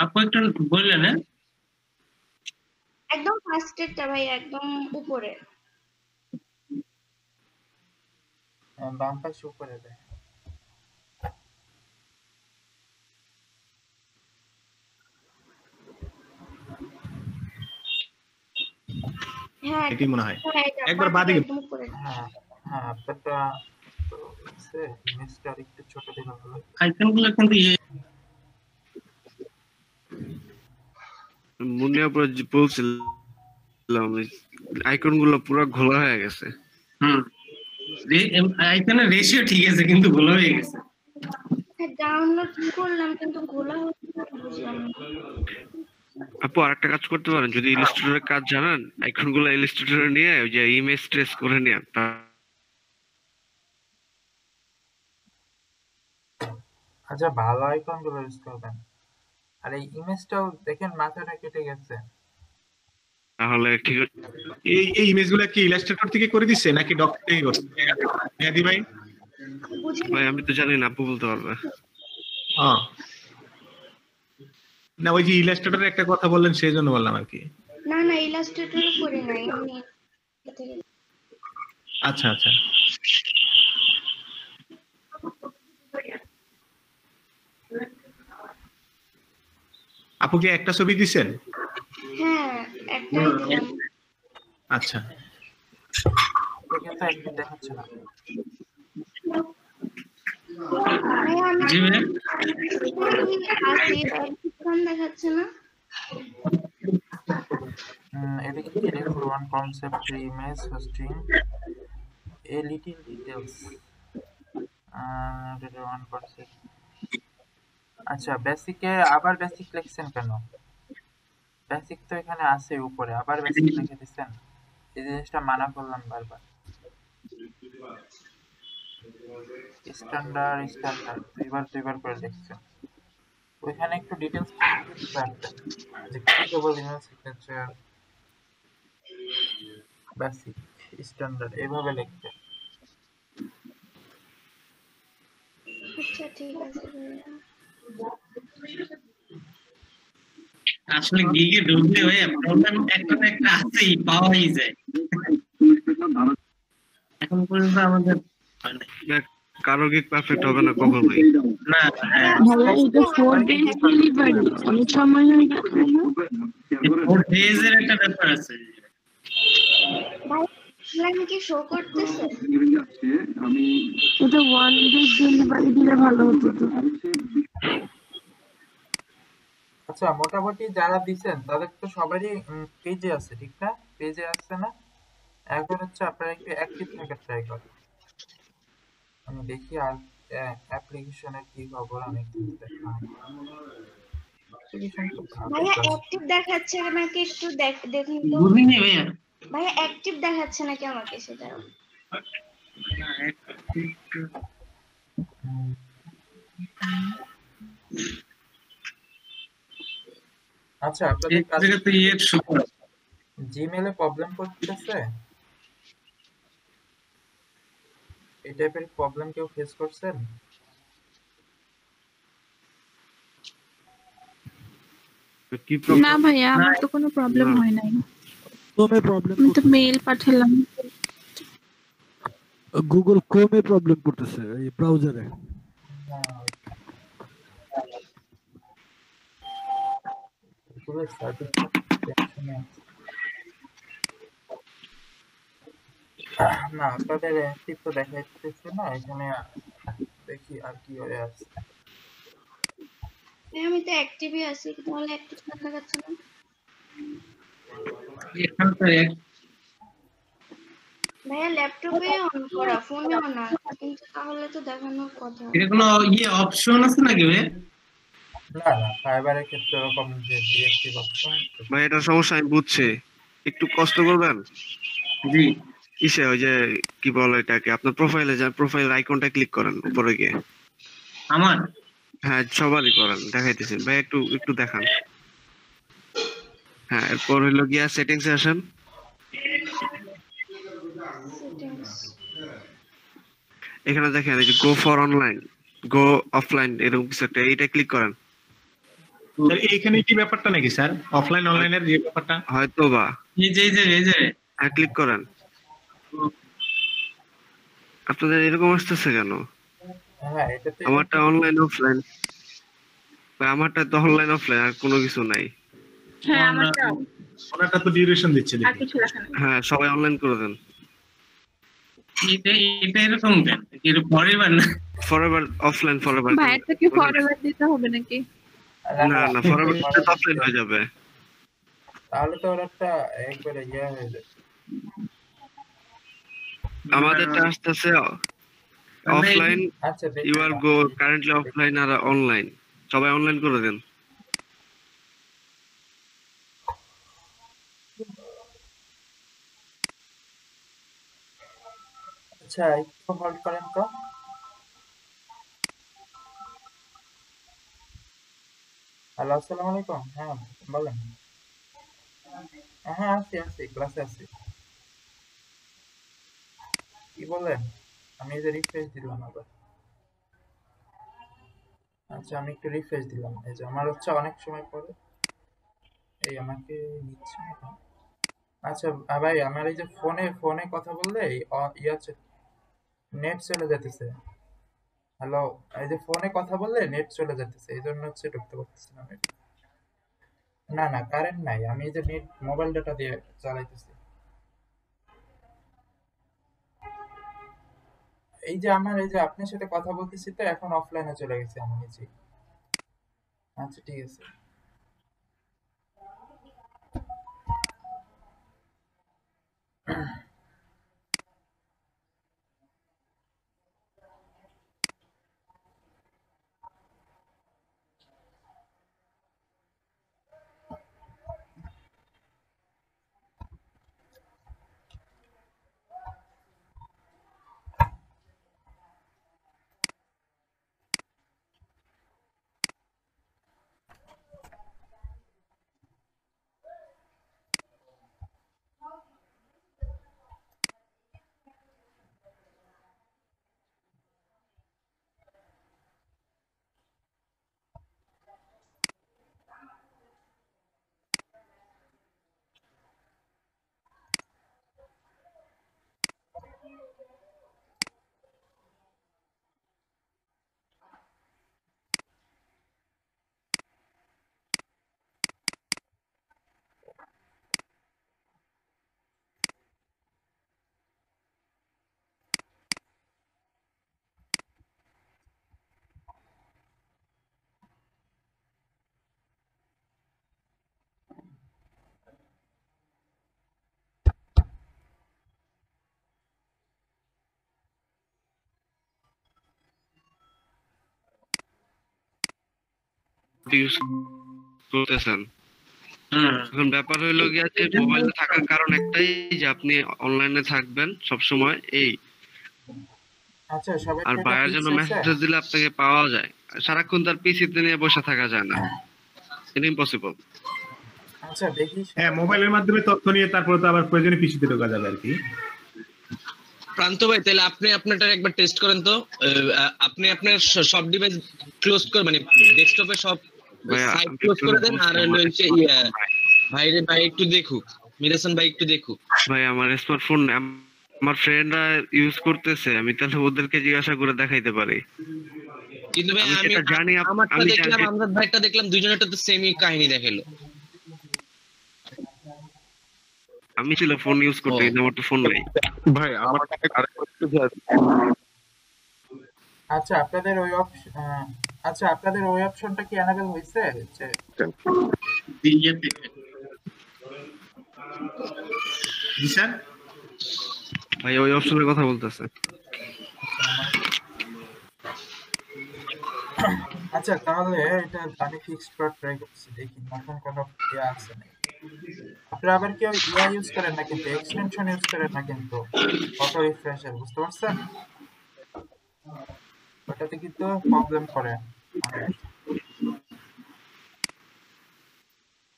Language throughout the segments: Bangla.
আপু একটু বললেন। হ্যাঁ, একদম ফার্স্টেরটা ভাই, একদম উপরে। বাম পাশে উপরে দেয়। হ্যাঁ এটাই মনে হয়। হ্যাঁ, এটা একবার বাদিকে বাদিকে। একদম উপরে। হ্যাঁ হ্যাঁ, আপনারটা তো হচ্ছে ইমেজটা আরেকটু ছোট দিলে ভালো হয়। আইকনগুলো কিন্তু মুন্নিয়া বলছিলাম আইকন গুলো পুরো ঘোলা হয়ে গেছে। আইকনের রেশিও ঠিক আছে কিন্তু ভুল হয়ে গেছে। ডাউনলোড করলাম কিন্তু ঘোলা হচ্ছে না, বুঝলাম না। আপু আরেকটা কাজ করতে পারেন, যদি ইলাস্ট্রেটরের কাজ জানেন, আইকন গুলো ইলাস্ট্রেটরে নিয়ে ওই যে ইমেজ ট্রেস করে নিয়ে আচ্ছা, ভালো আইকন গুলো ইউজ করবেন। আর এই ইমেজটাও দেখেন মাথাটা কেটে গেছে। তাহলে ঠিক আছে। এই ইমেজগুলো কি ইলাস্ট্রেটর থেকে করে দিচ্ছে নাকি ডক থেকে করছে? মেহেদী ভাই? ভাই আমি তো জানি না, আপু বলতে পারবে। না, ওই যে ইলাস্ট্রেটরের একটা কথা বললেন সেই জন্য বললাম আর কি। না না, ইলাস্ট্রেটর করে নাই আমি। আচ্ছা আচ্ছা। আপু কি একটা ছবি দিছেন? হ্যাঁ, একটাই দিলাম। আচ্ছা। কিন্তু একদিন দেখাচ্ছে না। জি ভাই, দেখাচ্ছে না। এটা কি for one concept image hosting a little details one concept। আচ্ছা, বেসিকে আবার বেসিক লিখছেন কেন? বেসিক তো এখানে আছে উপরে, আবার বেসিক লিখে দিচ্ছেন। এই জিনিসটা মানা করলাম বারবার। স্ট্যান্ডার্ড দুইবার করে লিখছেন। ওইখানে একটু ডিটেলস রাখবেন, যে clickable image signature, basic, standard এইভাবে লিখবেন। আচ্ছা ঠিক আছে। আসলে গিগে ঢুকলে ভাইয়া প্রবলেম একটা না একটা আছেই, পাওয়াই যায়। এখন পর্যন্ত আমাদের কারো গিগ পারফেক্ট হবে না কখনোই। না, ভাইয়া এটা 4 days ডেলিভারি, অনেক সময় হয়ে গেছে না? 4 days এর একটা ব্যাপার আছে। ভাই লাইন কি শো করতেছে? এটা 1 day ডেলিভারি দিলে ভালো হতো তো। আচ্ছা, মোটামুটি যারা দিচ্ছেন তাদের তো সবারই পেজে আছে, ঠিক না? পেজে আছে না? এখন হচ্ছে আপনারা একটু অ্যাক্টিভ থাকার ট্রাই করেন। আমি দেখি আর অ্যাপ্লিকেশনের কি খবর, আমি কিন্তু দেখলাম অ্যাপ্লিকেশন তো ভালো। ভাইয়া অ্যাক্টিভ দেখাচ্ছে নাকি একটু দেখুন তো। বুঝিনি ভাইয়া। ভাইয়া অ্যাক্টিভ দেখাচ্ছে নাকি আমাকে সেটা? আচ্ছা, আপনাদের কাছে জিমেলে প্রবলেম করতেছে? এই টাইপের প্রবলেম কেউ ফেস করছেন? না ভাইয়া, আমার তো কোনো প্রবলেম হয় নাই। আমি তো মেইল পাঠালাম। গুগল ক্রোমে প্রবলেম করতেছে, এই ব্রাউজারে। না, আপনাদের অ্যাক্টিভ তো দেখাইতেছে না এখানে। দেখি আর কি হয়ে আছে। আমি তো অ্যাক্টিভই আছি, তাহলে অ্যাক্টিভ দেখাচ্ছে না। ভাইয়া ল্যাপটপে অন করা, ফোনেও না, কিন্তু তাহলে তো দেখানোর কথা। এটা কোনো অপশন আছে নাকি ভাই? না না, ফাইবারের ক্ষেত্রে এরকম যে ডিএক্টিভ অপশন। ভাই এটা সমস্যা আমি বুঝছি, একটু কষ্ট করবেন। জি, ইসে ওই যে কি বলে এটাকে, আপনার প্রোফাইলে যান, প্রোফাইল আইকনটা ক্লিক করেন উপরে গিয়ে। আমার হ্যাঁ সবারই করেন, দেখাইতেছি ভাই, একটু দেখান। হ্যাঁ, এরপর হইলো গিয়া সেটিংস এ আসেন। এখানে দেখেন এই যে go for online, go offline, এরকম কিছু একটা, এইটা ক্লিক করেন। স্যার এইখানে কি ব্যাপারটা নাকি স্যার, অফলাইন অনলাইনের যে ব্যাপারটা? হয়তো বা। এই যে হ্যাঁ, ক্লিক করেন। আপনাদের এরকম আসতেছে কেন? হ্যাঁ এটাতে আমারটা অনলাইন অফলাইন, আমারটা তো অনলাইন অফলাইন, আর কোনো কিছু নাই। হ্যাঁ আমারটাও ওনারটা তো ডিউরেশন দিচ্ছে আর দেখি। কিছু লেখা নেই। হ্যাঁ, সবাই অনলাইন করে দেন। এটা এরকম কেন? এর পরের বার না? Forever offline, forever. ভাইয়েরটা কি ফরওয়ার্ড দিতে হবে নাকি? না না, ফরএভার অফলাইন হয়ে যাবে। তাহলে তো ওর একটা একবারে ইয়ে হয়ে যাবে। আমাদেরটা আসতেছে অফলাইন, আচ্ছা you are go currently offline আর অনলাইন। সবাই অনলাইন করে দেন। আচ্ছা একটু হোল্ড করেন তো। হ্যালো, আসসালামু আলাইকুম। হ্যাঁ বলেন। হ্যাঁ আছি ক্লাসে আছি। কি বলেন? আমি এই যে রিফ্রেশ দিলাম আবার। আচ্ছা আমি একটু রিফ্রেশ দিলাম, এই যে আমার হচ্ছে অনেক সময় পরে এই আমাকে নিচ্ছে না কেন? আচ্ছা ভাই আমার এই যে ফোনে কথা বললে হচ্ছে নেট চলে যেতেছে। হ্যালো, এই যে ফোনে কথা বললে নেট চলে যেতেছে, এই জন্য হচ্ছে ঢুকতে পারতেছি না আমি। না না কারেন্ট নাই, আমি এই যে নেট মোবাইল ডাটা দিয়ে চালাইতেছি। এই যে আমার এই যে আপনার সাথে কথা বলতেছি তো এখন অফলাইনে চলে গেছে আমি নিজে। আচ্ছা ঠিক আছে। ইউজ করতেছেন। এখন ব্যাপার হইলো গিয়া যে মোবাইলে থাকার কারণ একটাই, যে আপনি অনলাইনে থাকবেন সব সময় এই। আচ্ছা সবাই আর বাইরের জন্য মেসেজ দিলে আপনাকে পাওয়া যায়, সারাক্ষণ তার পিসিতে নিয়ে বসে থাকা যায় না, এটা ইম্পসিবল। আচ্ছা দেখি। হ্যাঁ, মোবাইলের মাধ্যমে তথ্য নিয়ে তারপর তো আবার প্রয়োজনে পিসিতে ঢোকা যাবে আর কি। প্রান্ত ভাই তাহলে আপনি আপনারটা একবার টেস্ট করেন তো। আপনি আপনার সব ডিভাইস ক্লোজ করে, মানে ডেস্কটপে সব সাইট ক্লোজ করে দেন। আর হচ্ছে ভাই একটু দেখুক, মিরাসান ভাই একটু দেখুক। ভাই আমার স্মার্টফোন আমার ফ্রেন্ডরা ইউজ করতেছে, আমি তাহলে ওদেরকে জিজ্ঞাসা করে দেখাইতে পারি। কিন্তু ভাই আমি আমি যেটা জানি আমারটা দেখলাম, আমরা ভাইটা দেখলাম, দুইজনেরটা তো সেমই কাহিনী দেখালো। আমি ছিল ফোন ইউজ করতে, কিন্তু আমার তো ফোন নাই। ভাই আমার আচ্ছা আপনাদের ওই অপশনটা কি এনাবেল হইছে? জি স্যার। ভাই ওই অপশনের কথা বলতেছে। আচ্ছা তাহলে এটা আমি ফিক্সড করে ট্রাই করছি, দেখি নতুন কোনো ইয়ে আছে নাকি। আপনারা আবার কেউ ইয়া ইউজ করেন না কিন্তু, এক্সটেনশন ইউজ করেন না কিন্তু, অটো রিফ্রেশার, বুঝতে পারছেন? ওটাতে কিন্তু প্রবলেম করে।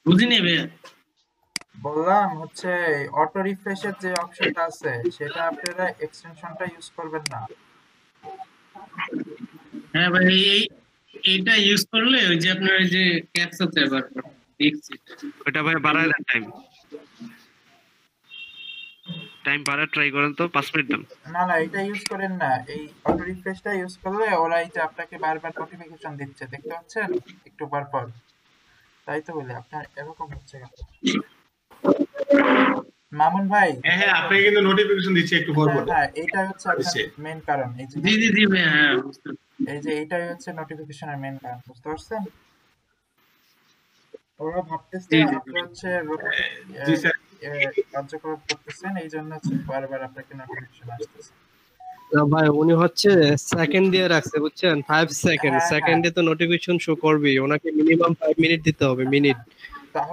বুঝি নেবে। বললাম হচ্ছে অটো রিফ্রেশের যে অপশনটা আছে সেটা আপনারা এক্সটেনশনটা ইউজ করবেন না। হ্যাঁ ভাই এটা ইউজ করলে ওই যে আপনার ওই যে ক্যাপচা ব্যবহার করে দেখছি ওটা ভাই বাড়ায় দেন টাইম বাড়ায় ট্রাই করেন তো 5 মিনিট দেন। না না, এটা ইউজ করেন না, এই অটো রিফ্রেশটা ইউজ করলে ওরা এই যে আপনাকে বারবার নোটিফিকেশন দিচ্ছে, দেখতে পাচ্ছেন একটু পর পর। তাই তো বলি আপনার এরকম হচ্ছে কেন মামুন ভাই? হ্যাঁ আপনাকে কিন্তু নোটিফিকেশন দিচ্ছে একটু পর পর। হ্যাঁ এইটা হচ্ছে আপনার মেইন কারণ। এই যে জি ভাই, হ্যাঁ এই যে এইটাই হচ্ছে নোটিফিকেশনের মেইন কারণ, বুঝতে পারছেন? ওরা ভাবতেছে আপনি হচ্ছে জি স্যার, কার্যকলাপ করতেছেন, এই জন্য হচ্ছে বারবার আপনাকে নোটিফিকেশন আসতেছে। ভাই উনি হচ্ছে সেকেন্ড দিয়ে রাখছে বুঝছেন, 5 সেকেন্ড। হ্যাঁ, সেকেন্ডে তো নোটিফিকেশন শো করবেই, ওনাকে মিনিমাম 5 মিনিট দিতে হবে, মিনিট,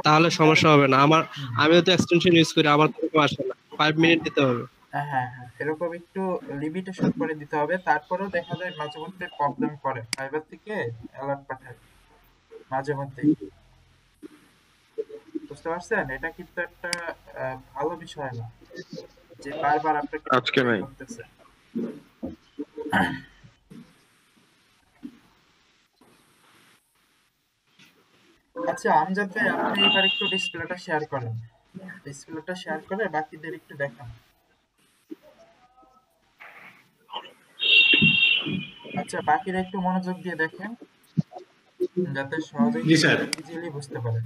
তাহলে সমস্যা হবে না। আমিও তো এক্সটেনশন ইউজ করি, আমার তো আসে না, 5 মিনিট দিতে হবে। হ্যাঁ হ্যাঁ, এরকম একটু লিমিটেশন করে দিতে হবে। তারপরেও দেখা যায় মাঝে মধ্যে প্রবলেম করে, ফাইবার থেকে অ্যালার্ট পাঠায় মাঝে মধ্যে, বুঝতে পারছেন? এটা কিন্তু একটা ভালো বিষয় না যে বারবার আপনাকে আজকে নাই করতেছে। আচ্ছা আমজাদ ভাই, আপনি এবার একটু ডিসপ্লেটা শেয়ার করেন, ডিসপ্লেটা শেয়ার করে বাকিদের একটু দেখান। আচ্ছা বাকিরা একটু মনোযোগ দিয়ে দেখেন যাতে সহজেই ইজিলি বুঝতে পারেন।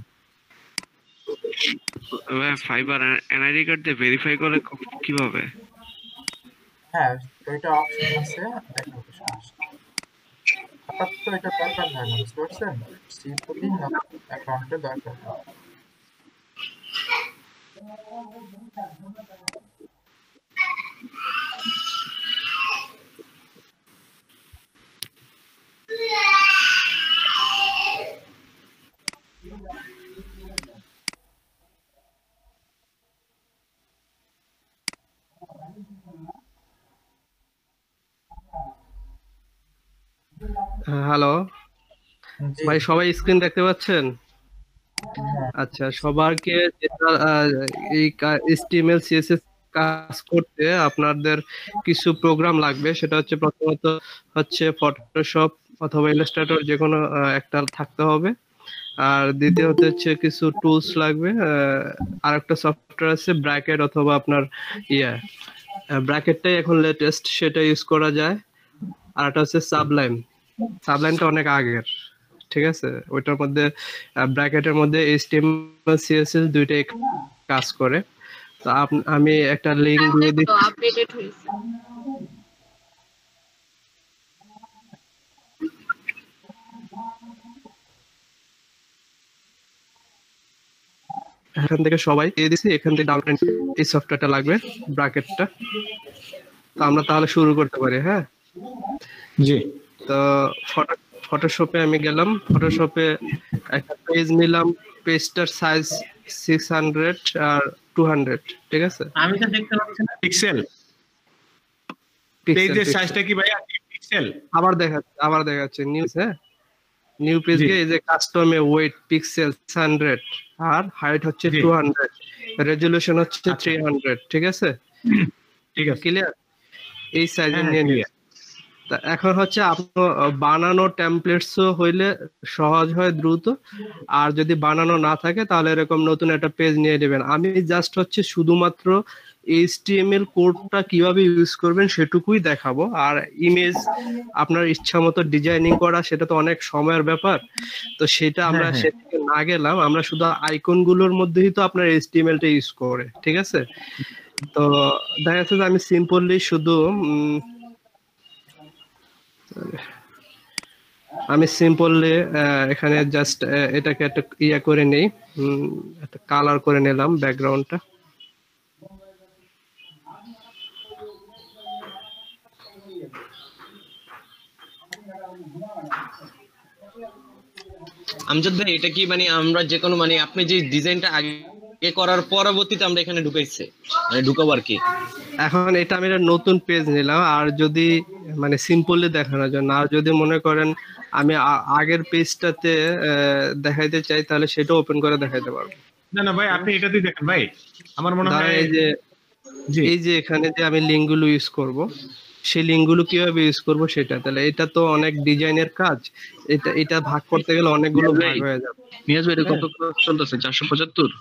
ফাইবার এনআইডি কার্ড দিয়ে ভেরিফাই করে কিভাবে? হ্যাঁ ওইটা অপশন আছে, দেখাবো সমস্যা। আপাতত এটা দরকার হয় না, বুঝতে পারছেন? সিম্পলি অ্যাকাউন্টে দরকার হয়। হ্যালো ভাই, সবাই স্ক্রিন দেখতে পাচ্ছেন? আচ্ছা, সবারকে যেটা এই HTML CSS কাজ করতে আপনাদের কিছু প্রোগ্রাম লাগবে, সেটা হচ্ছে প্রথমত হচ্ছে ফটোশপ অথবা ইলাস্ট্রেটর, যে কোনো একটা থাকতে হবে। আর দ্বিতীয়ত হচ্ছে কিছু টুলস লাগবে, আর একটা সফটওয়্যার আছে ব্র্যাকেট অথবা আপনার ব্র্যাকেটটাই এখন লেটেস্ট, সেটা ইউজ করা যায়। আর একটা হচ্ছে সাবলাইমটা অনেক আগের, ঠিক আছে? ওইটার মধ্যে ব্র্যাকেটের মধ্যে HTML CSS দুইটাই কাজ করে। তো আমি একটা লিংক দিয়ে দিচ্ছি, আপডেটেড হয়েছে। এখান থেকে সবাই দিয়ে দিচ্ছি, এখান থেকে ডাউনলোড এই সফটওয়্যারটা লাগবে, ব্র্যাকেটটা। তো আমরা তাহলে শুরু করতে পারি। হ্যাঁ জি, তো ফটোশপে আমি গেলাম, ফটোশপে একটা পেজ নিলাম, পেজটার সাইজ 600 আর 200, ঠিক আছে? আমি তো দেখতে পাচ্ছি না পিক্সেল পেজের সাইজটা কি ভাই পিক্সেল? আবার দেখাচ্ছে নিউজ। হ্যাঁ, নিউ পেজ গিয়ে এই যে কাস্টমে ওয়েট পিক্সেল 100 আর হাইট হচ্ছে 200, রেজোলিউশন হচ্ছে 300, ঠিক আছে? ঠিক আছে, ক্লিয়ার? এই সাইজে নিয়ে নিয়ে তা এখন হচ্ছে আপনার বানানো টেমপ্লেটসও হইলে সহজ হয়, দ্রুত। আর যদি বানানো না থাকে তাহলে এরকম নতুন একটা পেজ নিয়ে নেবেন। আমি জাস্ট হচ্ছে শুধুমাত্র HTML কোডটা কিভাবে ইউজ করবেন সেটুকুই দেখাবো। আর ইমেজ আপনার ইচ্ছা মতো ডিজাইনিং করা, সেটা তো অনেক সময়ের ব্যাপার, তো সেটা আমরা সেদিকে না গেলাম। আমরা শুধু আইকনগুলোর মধ্যেই তো আপনার HTML-টা ইউজ করে, ঠিক আছে? তো দেখা যাচ্ছে যে আমি সিম্পলি শুধু এখানে জাস্ট এটাকে একটা করে নেই, একটা কালার করে নিলাম ব্যাকগ্রাউন্ডটা। আমজাদ ভাই, এটা কি মানে আমরা যে কোনো মানে আপনি যে ডিজাইনটা আগে করার পরবর্তীতে আমরা এখানে ঢুকাইছে, মানে ঢুকাবো আর কি? এখন এটা আমি একটা নতুন পেজ নিলাম, আর যদি মানে সিম্পলি দেখানোর জন্য, আর যদি মনে করেন আমি আগের পেজটাতে দেখাইতে চাই, তাহলে সেটা ওপেন করে দেখাইতে পারবো। না না ভাই, আপনি এটাতেই দেখেন ভাই, আমার মনে হয় এই যে এখানে যে আমি লিঙ্কগুলো ইউজ করব, সেই লিঙ্কগুলো কিভাবে ইউজ করব সেটা। তাহলে এটা তো অনেক ডিজাইনের কাজ, এটা ভাগ করতে গেলে অনেকগুলো ভাগ হয়ে যাবে। নিয়াজ ভাই এটা কত ক্লাস চলতেছে? 475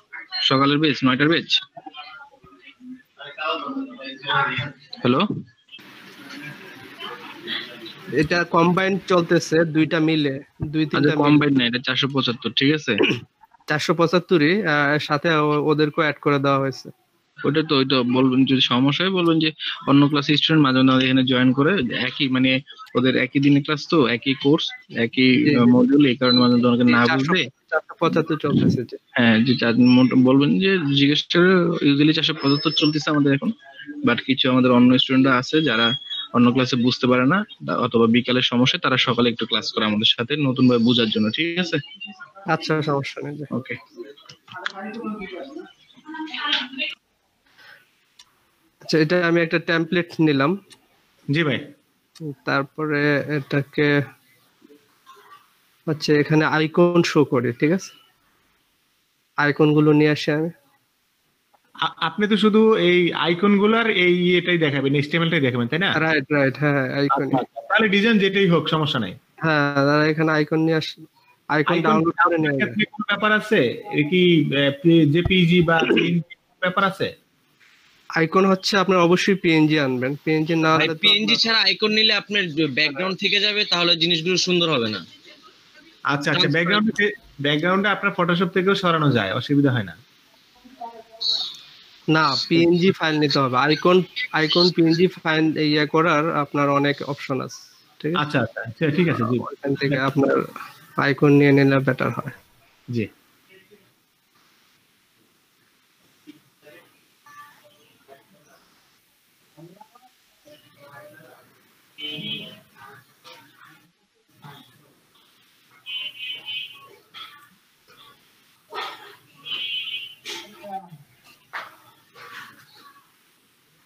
সকালের বেচ, 9টার বেচ। হ্যালো, এটা কম্বাইন্ড চলতেছে দুইটা মিলে, দুই তিনটা কম্বাইন্ড না, এটা 475, ঠিক আছে। 475ই সাথে ওদেরকে অ্যাড করে দেওয়া হয়েছে। ওইটা বলবেন, যদি সমস্যা হয় বলবেন যে অন্য ক্লাস স্টুডেন্ট মাঝে মাঝে এখানে জয়েন করে, একই মানে ওদের একই দিনে ক্লাস, তো একই কোর্স, একই মডিউল, এই কারণে মাঝে তোমাকে না বুঝবে 475 চলতেছে। হ্যাঁ, যে বলবেন যে জিজ্ঞেস করে, ইউজুয়ালি 475 চলতেছে আমাদের এখন, বাট কিছু আমাদের অন্য স্টুডেন্টরা আছে যারা অন্য ক্লাসে বুঝতে পারে না অথবা বিকালের সমস্যা, তারা সকালে একটু ক্লাস করে আমাদের সাথে নতুন ভাবে বোঝার জন্য, ঠিক আছে। আচ্ছা, সমস্যা নেই। ওকে, আচ্ছা, এটা আমি একটা টেমপ্লেট নিলাম। জি ভাই। তারপরে এটাকে হচ্ছে এখানে আইকন শো করি, ঠিক আছে। আইকন গুলো নিয়ে আসি আমি। আপনি তো শুধু এই আইকন গুলার এই এটাই দেখাবেন, HTML-টাই দেখাবেন, তাই না? রাইট, হ্যাঁ, আইকন। তাহলে ডিজাইন যেটাই হোক সমস্যা নাই। হ্যাঁ, দাদা এখানে আইকন নিয়ে আসি, আইকন ডাউনলোড করে নিয়ে আসি। কোন ব্যাপার আছে কি জেপিজি বা ব্যাপার আছে? আইকন হচ্ছে আপনার অবশ্যই পিএনজি আনবেন, পিএনজি না হলে পিএনজি ছাড়া আইকন নিলে আপনার ব্যাকগ্রাউন্ড থেকে যাবে, তাহলে জিনিসগুলো সুন্দর হবে না। আচ্ছা, ব্যাকগ্রাউন্ডে আপনার ফটোশপ থেকেও সরানো যায়, অসুবিধা হয় না? না, পিএনজি ফাইল নিতে হবে। আইকন পিএনজি ফাইল করার আপনার অনেক অপশন আছে, ঠিক আছে। আচ্ছা, ঠিক আছে, জি। ওখান থেকে আপনার আইকন নিয়ে নিলে বেটার হয়। জি।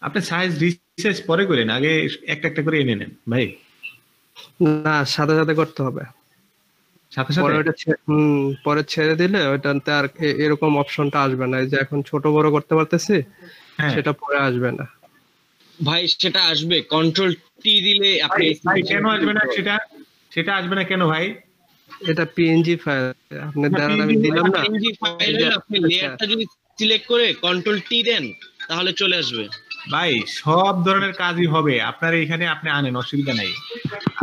আপনি সাইজ রিসার্চ পরে করেন, আগে একটা একটা করে এনে নেন ভাই। না, সাথে সাথে করতে হবে। পরে ছেড়ে দিলে ওইটাতে আর এরকম অপশনটা আসবে না, যে এখন ছোট বড় করতে পারতেছি, সেটা পরে আসবে না ভাই। সেটা আসবে, কন্ট্রোল টি দিলে আপনি। কেন আসবে না সেটা আসবে না কেন ভাই? এটা পিএনজি ফাইল, আপনি দেখেন আমি দিলাম না। পিএনজি ফাইল হলে আপনি লেয়ারটা যদি সিলেক্ট করে কন্ট্রোল টি দেন তাহলে চলে আসবে। ভাই সব ধরনের কাজই হবে, আপনার এখানে আপনি আনেন, অসুবিধা নাই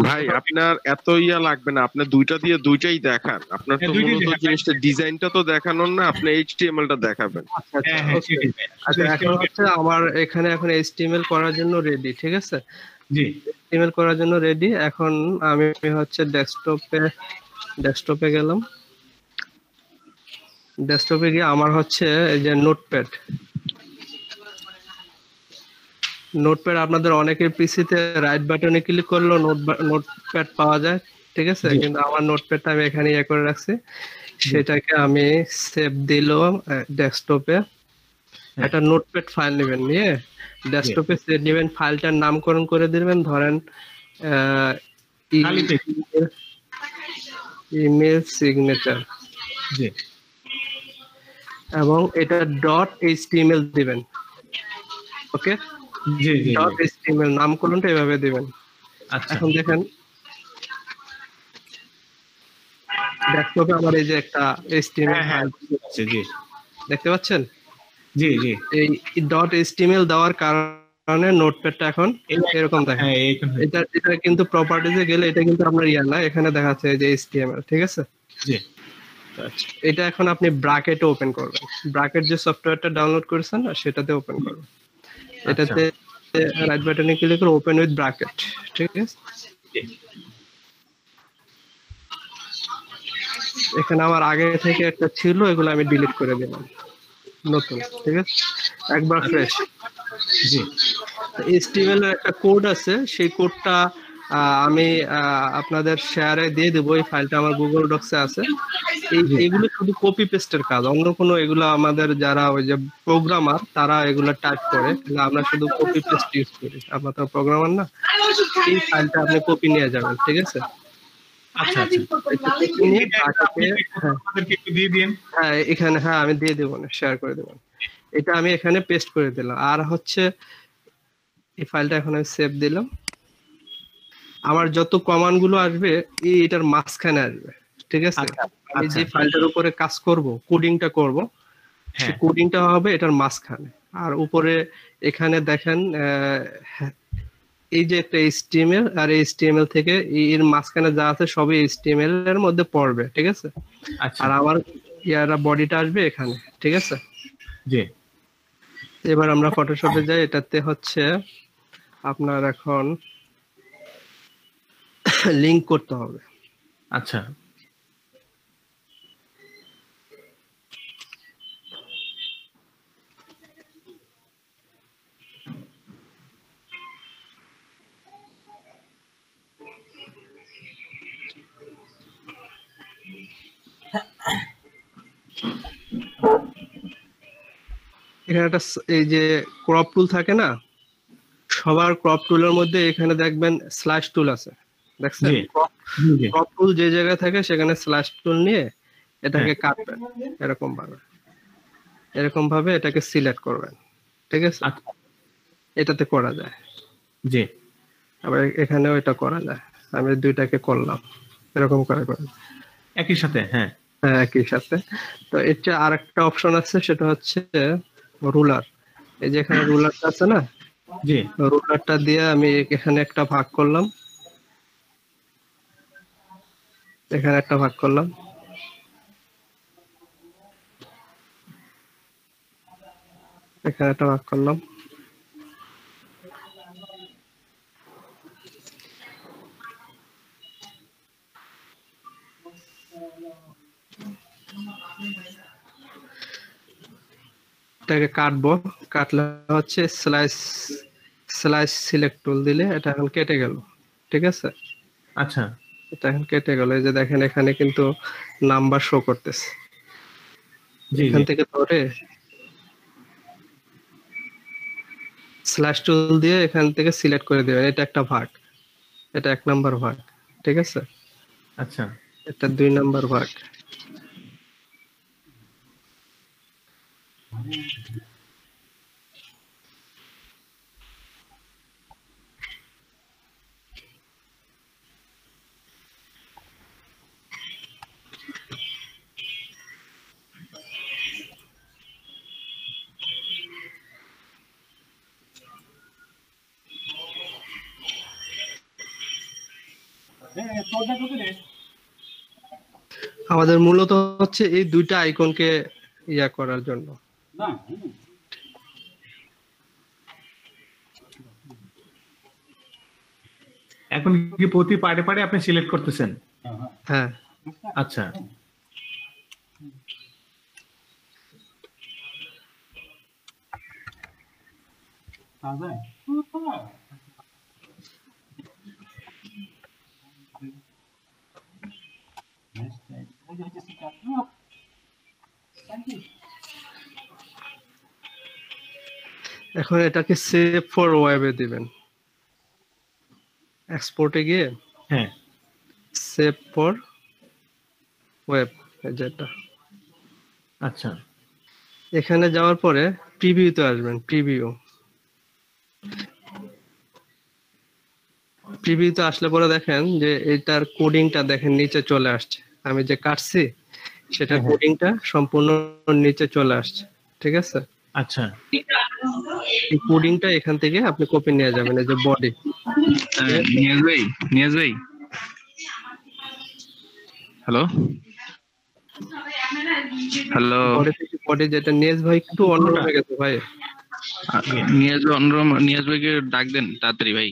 ভাই। আপনার এত লাগবে না, আপনার দুইটা দিয়ে দুইটাই দেখান। আপনার তো মূলত জিনিসটা ডিজাইনটা তো দেখানোর না, আপনি HTML টা দেখাবেন। আচ্ছা, এখন হচ্ছে আমার এখানে এখন HTML করার জন্য রেডি, ঠিক আছে। জি, HTML করার জন্য রেডি। এখন আমি হচ্ছে ডেস্কটপে গেলাম। ডেস্কটপে গিয়ে আমার হচ্ছে এই যে নোটপ্যাড আপনাদের অনেকের পিসিতে রাইট বাটনে ক্লিক করলেও নোটপ্যাড পাওয়া যায়, ঠিক আছে। কিন্তু আমার নোটপ্যাডটা আমি এখানে করে রাখছি, সেটাকে আমি সেভ দিলাম ডেস্কটপে। একটা নোটপ্যাড ফাইল নেবেন, নিয়ে ডেস্কটপে সেভ নেবেন, ফাইলটার নামকরণ করে দিবেন, ধরেন ইমেল সিগনেচার, এবং এটা .html দিবেন। ওকে, .html নামকরণটা এভাবে দিবেন। এখন দেখেন ডেস্কটপে আমার এই যে একটা HTML ফাইল দেখতে পাচ্ছেন। জি, এই .html দেওয়ার কারণে নোটপ্যাডটা এখন এরকম দেখায়। এটা কিন্তু প্রপার্টিজে গেলে এটা কিন্তু আপনার না, এখানে দেখাচ্ছে যে HTML, ঠিক আছে। জি, এটা এখন আপনি ব্র্যাকেটে ওপেন করবেন, ব্র্যাকেট যে সফটওয়্যারটা ডাউনলোড করেছেন না সেটাতে ওপেন করবেন। এটাতে রাইট বাটনে ক্লিক করে ওপেন উইথ ব্র্যাকেট, ঠিক আছে। এখানে আমার আগে থেকে একটা ছিল, এগুলো আমি ডিলিট করে দিলাম, নতুন, ঠিক আছে, একবার ফ্রেশ। জি, HTML এর একটা কোড আছে, সেই কোডটা আমি আপনাদের শেয়ারে দিয়ে দেবো। এই ফাইলটা আমার গুগল ডক্সে আছে। এগুলো শুধু কপি পেস্টের কাজ, অন্য কোনো এগুলো আমাদের যারা ওই যে প্রোগ্রামার তারা এগুলো টাইপ করে, কিন্তু আমরা শুধু কপি পেস্ট ইউজ করি। আপনার তো প্রোগ্রামার না, এই ফাইলটা আপনি কপি নিয়ে যাবেন, ঠিক আছে। এখানে আমি দিয়ে দেবো, শেয়ার করে দেবো। এটা আমি এখানে পেস্ট করে দিলাম। আর হচ্ছে এই ফাইলটা এখন আমি সেভ দিলাম। আমার যত কমান্ড গুলো আসবে এটার মাঝখানে আসবে, ঠিক আছে? আমি যে ফাইলটার উপরে কাজ করব, কোডিংটা করব, সেই কোডিংটা হবে এটার মাঝখানে। আর উপরে এখানে দেখেন এই যে একটা HTML, আর HTML থেকে এর মাঝখানে যা আছে সবই HTML এর মধ্যে পড়বে, ঠিক আছে? আর আমার ইয়ারা বডিটা আসবে এখানে, ঠিক আছে? জি। এবার আমরা ফটোশপে যাই। এটাতে হচ্ছে আপনার এখন লিংক করতে হবে। আচ্ছা, এখানে একটা এই যে ক্রপ টুল থাকে না, সবার ক্রপ টুলের মধ্যে এখানে দেখবেন স্ল্যাশ টুল আছে, দেখছেন? ক্রপ টুল যে জায়গায় থাকে সেখানে স্ল্যাশ টুল নিয়ে এটাকে কাটবেন এরকম ভাবে এটাকে সিলেক্ট করবেন, ঠিক আছে? এটাতে করা যায়। জি। আবার এখানেও এটা করা যায়। আমি দুইটাকে করলাম এরকম করে একই সাথে। হ্যাঁ, একই সাথে। তো এটা আরেকটা অপশন আছে, সেটা হচ্ছে রুলার। এই যে এখানে রুলারটা আছে না, জি, রুলারটা দিয়ে আমি এখানে একটা ভাগ করলাম, এখানে একটা ভাগ করলাম, এখানে একটা ভাগ করলাম। এটাকে কাটবো, কাটলে হচ্ছে স্লাইস সিলেক্ট টুল দিলে এটা এখন কেটে গেল, ঠিক আছে? আচ্ছা, এটা এখন কেটে গেল। এই যে দেখেন এখানে কিন্তু নাম্বার শো করতেছে। এখান থেকে ধরে স্ল্যাশ টুল দিয়ে এখান থেকে সিলেক্ট করে দিবেন। এটা একটা ভাগ, এটা 1 নাম্বার ভাগ, ঠিক আছে? আচ্ছা, এটা 2 নাম্বার ভাগ। আমাদের মূলত হচ্ছে এই দুইটা আইকনকে ইয়া করার জন্য। এখন কি প্রতি পার্টে পার্টে আপনি সিলেক্ট করতেছেন? হ্যাঁ। আচ্ছা, এখন এটাকে সেভ ফর ওয়েবে দিবেন। এক্সপোর্টে গিয়ে হ্যাঁ, সেভ ফর ওয়েব যেটা। আচ্ছা, এখানে যাওয়ার পরে প্রিভিউতে আসবেন। প্রিভিউতে আসলে পরে দেখেন যে এটার কোডিংটা দেখেন নিচে চলে আসছে। আমি যে কাটছি সেটা কোডিংটা সম্পূর্ণ নিচে চলে আসছে, ঠিক আছে? আচ্ছা, এই কোডিংটা এখান থেকে আপনি কপি নিয়ে যাবেন, এই যে বডি। নিয়াজ ভাই, হ্যালো, বডি যেটা নিয়াজ ভাই একটু অন্য হয়ে গেছে ভাই। নিয়াজ ভাইকে ডাক দেন তাড়াতাড়ি ভাই।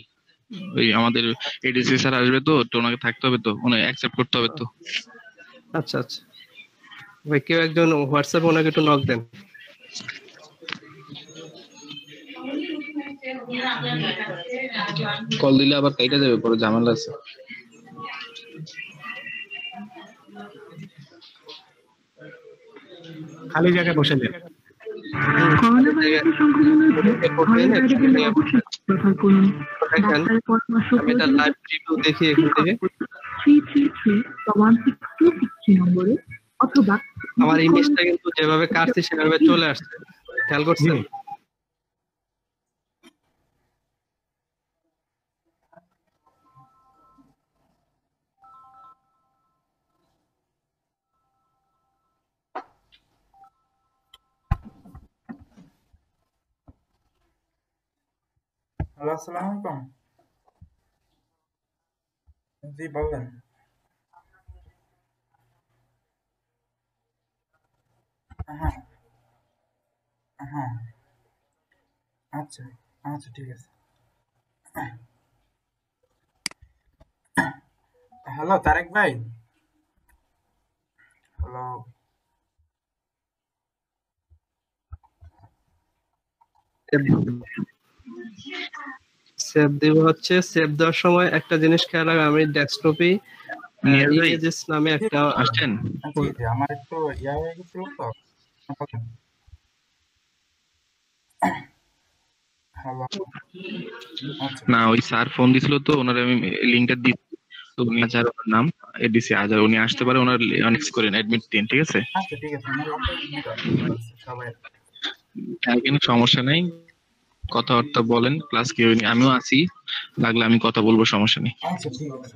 ওই আমাদের এডিসি স্যার আসবে তো, ওনাকে থাকতে হবে তো, ওনাকে অ্যাকসেপ্ট করতে হবে তো। আচ্ছা আচ্ছা ভাই, কেউ একজন হোয়াটসঅ্যাপে ওনাকে একটু নক দেন। কল দিলে আবার কাইটা যাবে, পরে ঝামেলা আছে। খালি জায়গায় বসে দেন। আমি এটা লাইভ রিভিউ দেখি এখান থেকে। আমার ইমেজটা কিন্তু যেভাবে কাটছি সেভাবে চলে আসছে, খেয়াল করছেন? হ্যালো, আসসালামু আলাইকুম। জি বলেন। হ্যাঁ হ্যাঁ, আচ্ছা আচ্ছা, ঠিক আছে। হ্যালো তারেক ভাই। হ্যালো। সেভ দিব হচ্ছে, সেভ দেওয়ার সময় একটা জিনিস খেয়াল রাখবেন, আমি ডেস্কটপে ইমেজেস নামে একটা আসছেন। জি জি, আমার একটু ইয়া হয়ে গেছিল তো। হ্যালো। আচ্ছা না, ওই স্যার ফোন দিছিল তো ওনার আমি লিংকটা দিই। তো উনি আজার ওনার নাম এডিসি আজার, উনি আসতে পারে, ওনার অনেক্স করেন অ্যাডমিট দিন, ঠিক আছে? আচ্ছা, ঠিক আছে, আমার লম্বা এডমিট আছে সবাই। হ্যাঁ, কোনো সমস্যা নাই, কথাবার্তা বলেন, ক্লাস কেউ নেই, আমিও আছি, লাগলে আমি কথা বলবো, সমস্যা নেই। আচ্ছা, ঠিক আছে।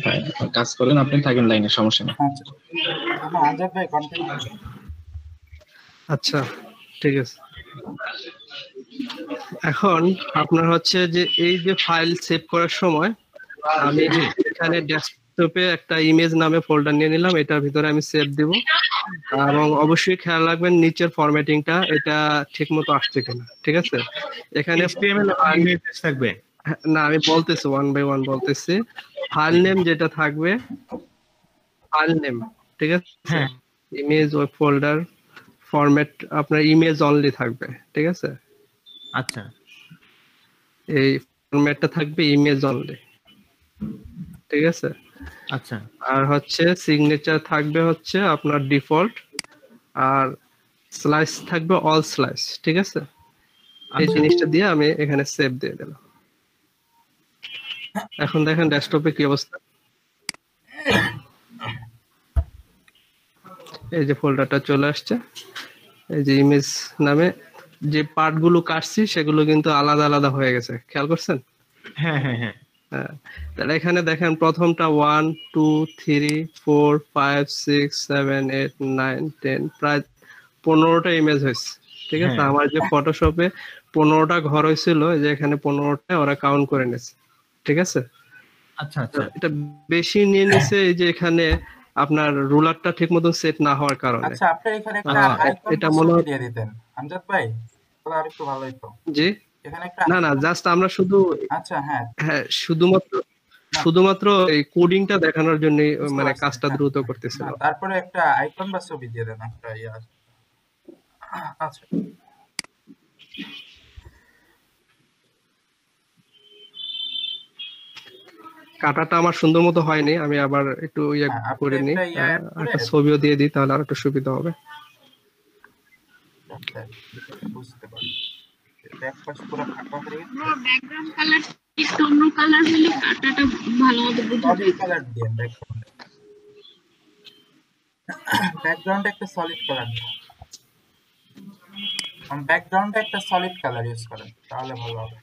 হ্যাঁ, কাজ করেন, আপনি থাকেন লাইনে, সমস্যা নেই। আচ্ছা, হ্যাঁ আজাদ ভাই কন্টিনিউ করুন। আচ্ছা, ঠিক আছে। এখন আপনার হচ্ছে যে এই যে ফাইল সেভ করার সময় আমি এখানে ডেস্কটপে একটা ইমেজ নামে ফোল্ডার নিয়ে নিলাম, এটার ভিতরে আমি সেভ দিব। এবং অবশ্যই খেয়াল রাখবেন নিচের ফরম্যাটিংটা এটা ঠিকমতো আসছে কিনা, ঠিক আছে? এখানে HTML ইমেজ থাকবে না, আমি বলতেছি ওয়ান বাই ওয়ান বলতেছি। ফাইল নেম যেটা থাকবে, ফাইল নেম, ঠিক আছে, হ্যাঁ, ইমেজ ওয়েব ফোল্ডার ফরম্যাট আপনার ইমেজ অনলি থাকবে, ঠিক আছে? আচ্ছা এই ফরম্যাটটা থাকবে ইমেজ অনলি, ঠিক আছে? আচ্ছা আর হচ্ছে সিগনেচার থাকবে হচ্ছে আপনার ডিফল্ট, আর স্লাইস থাকবে অল স্লাইস, ঠিক আছে? এই আচ্ছা। জিনিসটা দিয়ে আমি এখানে সেভ দিয়ে দিলাম। এখন দেখেন ডেস্কটপে কি অবস্থা। এই যে ফোল্ডারটা চলে আসছে, এই যে ইমেজ নামে যে পার্টগুলো কাটছি সেগুলো কিন্তু আলাদা আলাদা হয়ে গেছে, খেয়াল করছেন? হ্যাঁ হ্যাঁ হ্যাঁ, হ্যাঁ, তাহলে এখানে দেখেন প্রথমটা 1 2 3 4 5 6 7 8 9 10, প্রায় 15টা ইমেজ হয়েছে, ঠিক আছে? হ্যাঁ। আমার যে ফটোশপে 15টা ঘর হয়েছিল, এই যে এখানে 15টা ওরা কাউন্ট করে নিয়েছে, ঠিক আছে? আচ্ছা আচ্ছা এটা বেশি নিয়ে নিছে এই যে এখানে আপনার রুলারটা ঠিক মতন সেট না হওয়ার কারণে। আচ্ছা, আপনি এখানে একটা আইকন এটা মনে হয় দিয়ে দিতেন আমজাদ ভাই, তাহলে আরেকটু ভালো হতো। জি, এখানে একটা না না, জাস্ট আমরা শুধু আচ্ছা, হ্যাঁ হ্যাঁ শুধুমাত্র এই কোডিংটা দেখানোর জন্য বুঝতে মানে পারছি, কাজটা হ্যাঁ। দ্রুত করতেছিল। না, তারপরে একটা আইকন বা ছবি দিয়ে দেন একটা ইয়া। আচ্ছা, কাটাটা আমার সুন্দর মতো হয়নি, আমি আবার একটু ইয়ে হ্যাঁ, আপনি করে নিই, একটা ইয়া অ্যাড করে একটা ছবিও দিয়ে দিই, তাহলে আর একটু সুবিধা হবে। বুঝতে পারি। ব্যাকপাশ পুরো ফাঁকা হয়ে গেছে। ব্যাকগ্রাউন্ড কালার একটু অন্য কালার হলে কাটাটা ভালো মতো বোঝা সলিড যায়। কালার দিন ব্যাকগ্রাউন্ডে। ব্যাকগ্রাউন্ডে একটা সলিড কালার দিন। ব্যাকগ্রাউন্ডে একটা সলিড কালার ইউজ করেন, তাহলে ভালো হবে।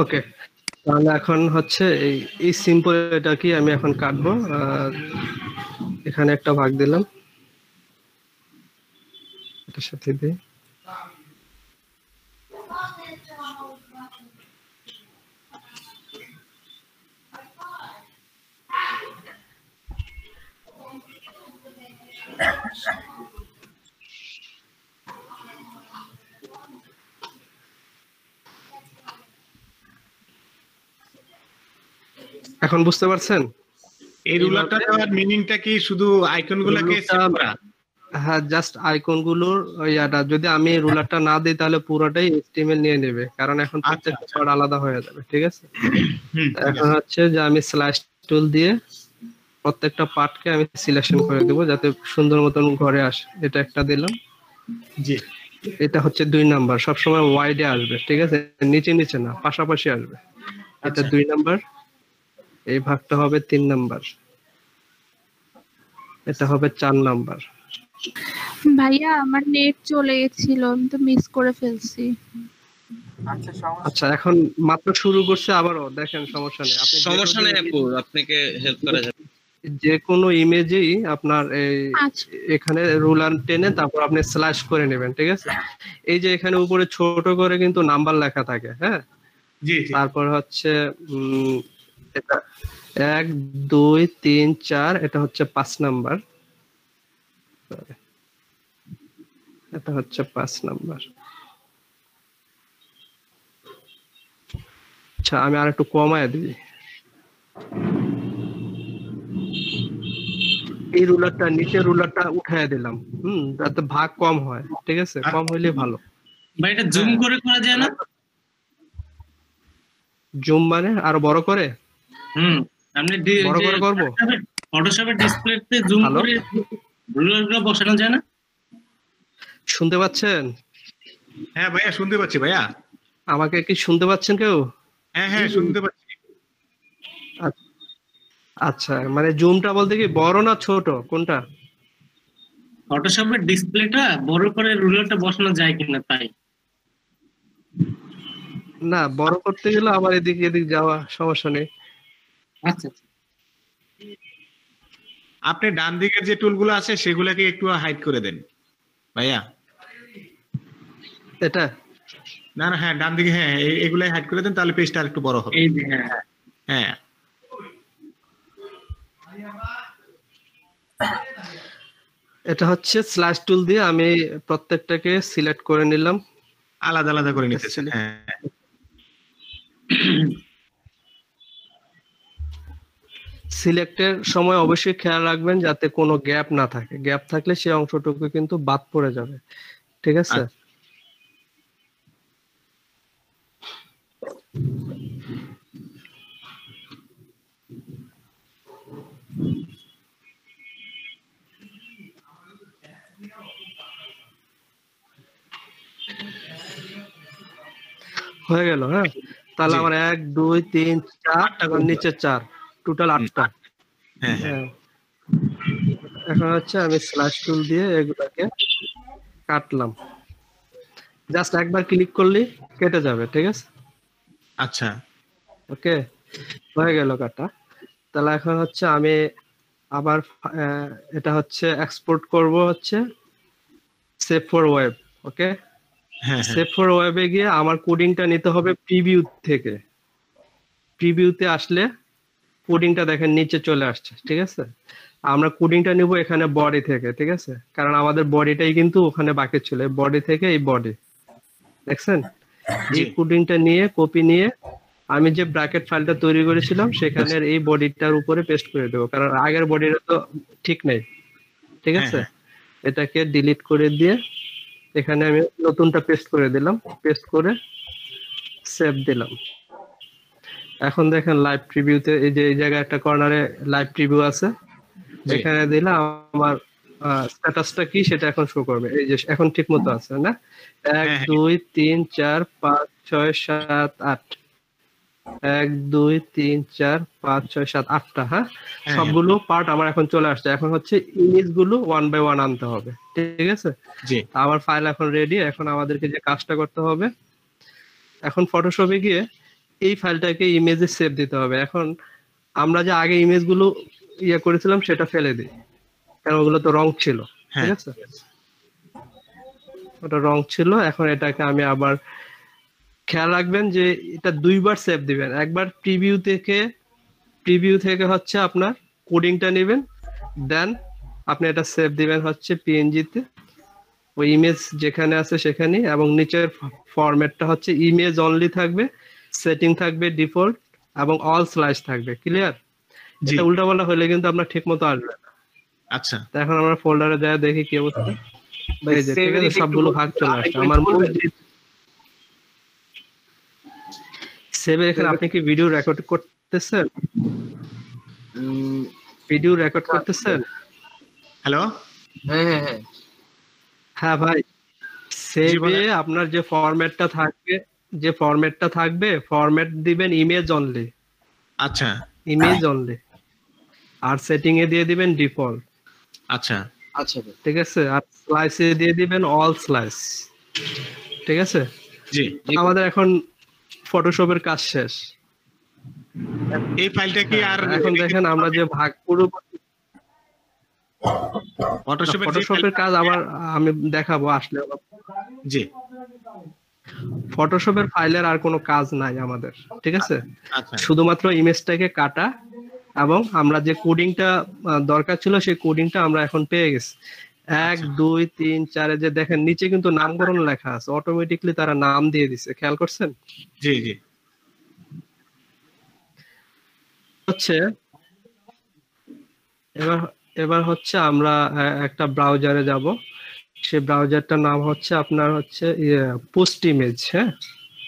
ওকে, তাহলে এখন হচ্ছে এই সিম্পল এটা কি আমি এখন কাটবো, এখানে একটা ভাগ দিলাম, এটার সাথে দিই। এখন বুঝতে পারছেন এই রুলারটা দেওয়ার মিনিংটা কি শুধু আইকনগুলোকে সেট করা? হ্যাঁ, জাস্ট আইকন গুলোর ইয়াটা যদি আমি রুলারটা না দিই তাহলে পুরোটাই HTML নিয়ে নেবে, কারণ এখন প্রত্যেকটা পার্ট আলাদা হয়ে যাবে। ঠিক আছে, এখন হচ্ছে যে আমি স্ল্যাশ টুল দিয়ে প্রত্যেকটা পার্টকে আমি সিলেকশন করে দেবো যাতে সুন্দর মতন ঘরে আসে। এটা একটা দিলাম, জি। এটা হচ্ছে 2 নাম্বার, সবসময় ওয়াইডে আসবে। ঠিক আছে, নিচে নিচে না, পাশাপাশি আসবে। এটা 2 নাম্বার, এই ভাগটা হবে 3 নাম্বার, এটা হবে 4 নাম্বার। ভাইয়া আমার নেট চলে গেছিল, আমি তো মিস করে ফেলছি। আচ্ছা, এখন মাত্র শুরু করছে, আবারও দেখেন, সমস্যা নেই, আপনি সমস্যা নেই আপু, আপনাকে হেল্প করা যাবে। যে কোনো ইমেজেই আপনার এই এখানে রুলার টেনে তারপর আপনি স্ল্যাশ করে নেবেন। ঠিক আছে, এই যে এখানে উপরে ছোট করে কিন্তু নাম্বার লেখা থাকে। হ্যাঁ, জি। তারপর হচ্ছে এটা 1 2 3 4, এটা হচ্ছে 5 নাম্বার, এটা হচ্ছে 5 নাম্বার। আচ্ছা, আমি আর একটু কমায় দিই, এই রুলারটা নিচে রুলারটা উঠায় দিলাম, যাতে ভাগ কম হয়। ঠিক আছে, কম হইলে ভালো। ভাই এটা জুম করে করা যায় না? জুম মানে আরো বড় করে? আপনি বড় করে করব? ফটোশপের ডিসপ্লেতে জুম করে রুলারগুলো বসানো যায় না? শুনতে পাচ্ছেন? হ্যাঁ ভাইয়া, শুনতে পাচ্ছি ভাইয়া। আমাকে কি শুনতে পাচ্ছেন কেউ? হ্যাঁ হ্যাঁ, শুনতে পাচ্ছি। আচ্ছা, মানে জুমটা বলতে কি বড় না ছোট, কোনটা? ফটোশপের ডিসপ্লেটা বড় করে রুলারটা বসানো যায় কিনা তাই। না, বড় করতে গেলে আবার এদিক যাওয়া, সমস্যা নেই। আচ্ছা, আপনি ডান দিকের যে টুলগুলো আছে সেগুলোকে একটু হাইড করে দেন ভাইয়া। এটা না না, হ্যাঁ ডান দিকে, হ্যাঁ এগুলাই হাইড করে দেন, তাহলে পেজটা আরেকটু বড় হবে। এই যে হ্যাঁ, এটা হচ্ছে স্ল্যাশ টুল দিয়ে আমি প্রত্যেকটাকে সিলেক্ট করে নিলাম, আলাদা আলাদা করে নিতেছেন। হ্যাঁ, সিলেক্টের সময় অবশ্যই খেয়াল রাখবেন যাতে কোনো গ্যাপ না থাকে, গ্যাপ থাকলে সেই অংশটুকু কিন্তু বাদ পড়ে যাবে। ঠিক আছে, হয়ে গেল। হ্যাঁ, তাহলে আমার 1 2 3 4 নিচে 4, টোটাল 8টা। হ্যাঁ, এখন হচ্ছে আমি স্ল্যাশ টুল দিয়ে এগুলাকে কাটলাম, জাস্ট একবার ক্লিক করলে কেটে যাবে। ঠিক আছে, আচ্ছা, ওকে, হয়ে গেল কাটা। তাহলে এখন হচ্ছে আমি আবার এটা হচ্ছে এক্সপোর্ট করব হচ্ছে save for web. Okay, save for ওয়েবে গিয়ে আমার কোডিংটা নিতে হবে প্রিভিউ থেকে। প্রিভিউতে আসলে কোডিংটা দেখেন নিচে চলে আসছে। ঠিক আছে, আমরা কোডিংটা নিব এখানে বডি থেকে। ঠিক আছে, কারণ আমাদের বডিটাই কিন্তু ওখানে বাকি ছিল, বডি থেকে এই বডি দেখছেন। এই কোডিংটা নিয়ে কপি নিয়ে আমি যে ব্র্যাকেট ফাইলটা তৈরি করেছিলাম সেখানের এই বডিটার উপরে পেস্ট করে দেবো, কারণ আগের বডিটা তো ঠিক নেই। ঠিক আছে, এটাকে ডিলিট করে দিয়ে এখানে আমি নতুনটা পেস্ট করে দিলাম, পেস্ট করে সেভ দিলাম। এখন দেখেন লাইভ প্রিভিউতে এই যে এই জায়গায় একটা কর্নারে লাইভ প্রিভিউ আছে, এখানে দিলে আমার স্ট্যাটাসটা কি সেটা এখন শো করবে। এই যে এখন ঠিক মতো আছে না? 1 2 3 4 5 6 7 8, 1 2 3 4 5 6 7 8টা। হ্যাঁ, সবগুলো পার্ট আমার এখন চলে আসছে। এখন হচ্ছে ইমেজগুলো 1 বাই 1 আনতে হবে। ঠিক আছে, আমার ফাইল এখন রেডি। এখন আমাদেরকে যে কাজটা করতে হবে, এখন ফটোশপে গিয়ে এই ফাইলটাকে ইমেজে সেভ দিতে হবে। এখন আমরা যে আগে ইমেজগুলো ইয়ে করেছিলাম সেটা ফেলে দিই, কারণ ওগুলো তো রং ছিল। ঠিক আছে, ওটা রং ছিল। এখন এটাকে আমি আবার, খেয়াল রাখবেন যে এটা দুইবার সেভ দিবেন। একবার প্রিভিউ থেকে হচ্ছে আপনার কোডিংটা নেবেন, দেন আপনি এটা সেভ দিবেন হচ্ছে পিএনজি তে, ওই ইমেজ যেখানে আছে সেখানে, এবং নিচের ফরম্যাটটা হচ্ছে ইমেজ অনলি থাকবে, সেটিং থাকবে ডিফল্ট, এবং অল স্লাইস থাকবে। ক্লিয়ার? এটা উল্টাপাল্টা হলে কিন্তু আপনার ঠিক মতো আসবে না। আচ্ছা, তো এখন আমরা ফোল্ডারে যায় দেখি কি অবস্থা। এই যে ঠিক আছে, সবগুলো ভাগ চলে আসছে আমার সেভে। এখানে আপনি কি ভিডিও রেকর্ড করতেছেন? ভিডিও রেকর্ড করতেছেন? হ্যালো, হ্যাঁ ভাই, সেভে আপনার যে ফরম্যাটটা থাকবে, ফরম্যাট দিবেন ইমেজ অনলি। আচ্ছা, ইমেজ অনলি, আর সেটিং এ দিয়ে দিবেন ডিফল্ট। আচ্ছা আচ্ছা, ঠিক আছে, আর স্লাইসে দিয়ে দিবেন অল স্লাইস। ঠিক আছে, জি। আমাদের এখন ফটোশপের কাজ শেষ। এই ফাইলটা কি আর এখন দেখেন আমরা যে ভাগ পুরো ফটোশপের কাজ আবার আমি দেখাবো আসলে। জি, ফটোশপের ফাইলের আর কোনো কাজ নাই আমাদের। ঠিক আছে, আচ্ছা, শুধুমাত্র ইমেজটাকে কাটা, এবং আমরা যে কোডিংটা দরকার ছিল সেই কোডিংটা আমরা এখন পেয়ে গেছি। 1 2 3 4 যে দেখেন নিচে কিন্তু নামকরণ লেখা আছে, অটোমেটিকলি তারা নাম দিয়ে দিছে। খেয়াল করছেন? জি জি। হচ্ছে এবার হচ্ছে আমরা একটা ব্রাউজারে যাব। সেই ব্রাউজারটার নাম হচ্ছে আপনার হচ্ছে পোস্ট ইমেজ। হ্যাঁ,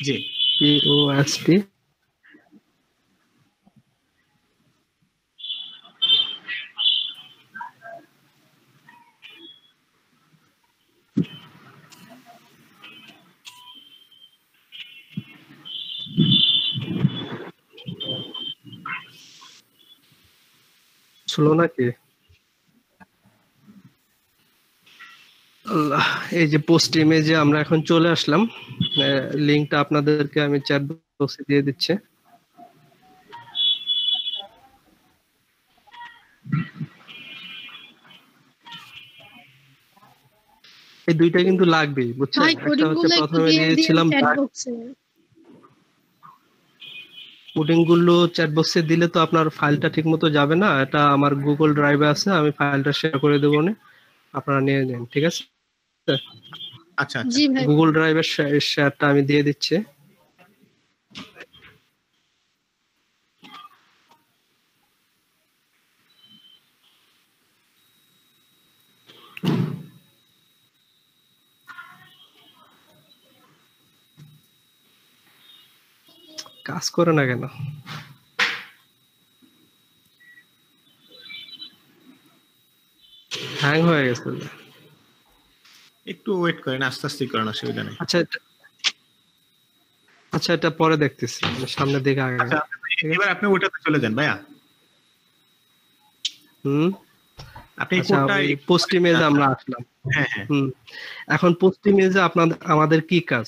জি, POST। ছিল নাকি? আল্লাহ, এই যে পোস্ট ইমেজে আমরা এখন চলে আসলাম। লিংকটা আপনাদেরকে আমি চ্যাট বক্সে দিয়ে দিচ্ছি। এই দুইটা কিন্তু লাগবেই, বুঝছেন? একটা হচ্ছে প্রথমে দিয়েছিলাম কোডিং গুলো চ্যাট বক্সে দিলে তো আপনার ফাইলটা ঠিকমতো যাবে না। এটা আমার গুগল ড্রাইভে আছে, আমি ফাইলটা শেয়ার করে দেবো, আপনারা নিয়ে নেন। ঠিক আছে? আচ্ছা, গুগল ড্রাইভের শেয়ারটা আমি দিয়ে দিচ্ছি। কাজ করে না কেন? হ্যাং হয়ে গেছে। একটু ওয়েট করেন, আস্তে আস্তে করেন, অসুবিধা নেই। আচ্ছা, এটা পরে দেখতেছি, সামনের দিকে আগে। এবার আপনি ওটাতে চলে যান ভাইয়া। আপনি পোস্ট ইমেজে আমরা আসলাম। এখন পোস্ট ইমেজে আমাদের কি কাজ?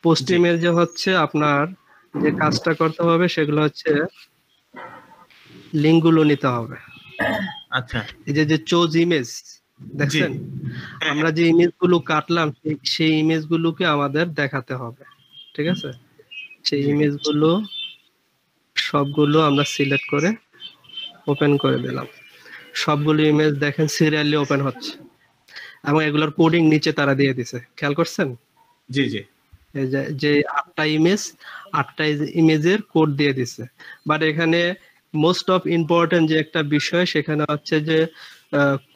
পোস্ট ইমেজে হচ্ছে আপনার যে কাজটা করতে হবে সেগুলো হচ্ছে লিংক গুলো নিতে হবে। আচ্ছা, এই যে চোজ ইমেজ দেখছেন, আমরা যে ইমেজ গুলো কাটলাম সেই ইমেজ গুলোকে আমাদের দেখাতে হবে। ঠিক আছে, সেই ইমেজ গুলো সবগুলো আমরা সিলেক্ট করে ওপেন করে দিলাম। সবগুলো ইমেজ দেখেন সিরিয়ালি ওপেন হচ্ছে, এবং এগুলোর কোডিং নিচে তারা দিয়ে দিছে। খেয়াল করছেন? জি জি। যে 8টা ইমেজের কোড দিয়ে দিছে। বাট এখানে মোস্ট অফ ইম্পর্টেন্ট যে একটা বিষয় সেখানে হচ্ছে যে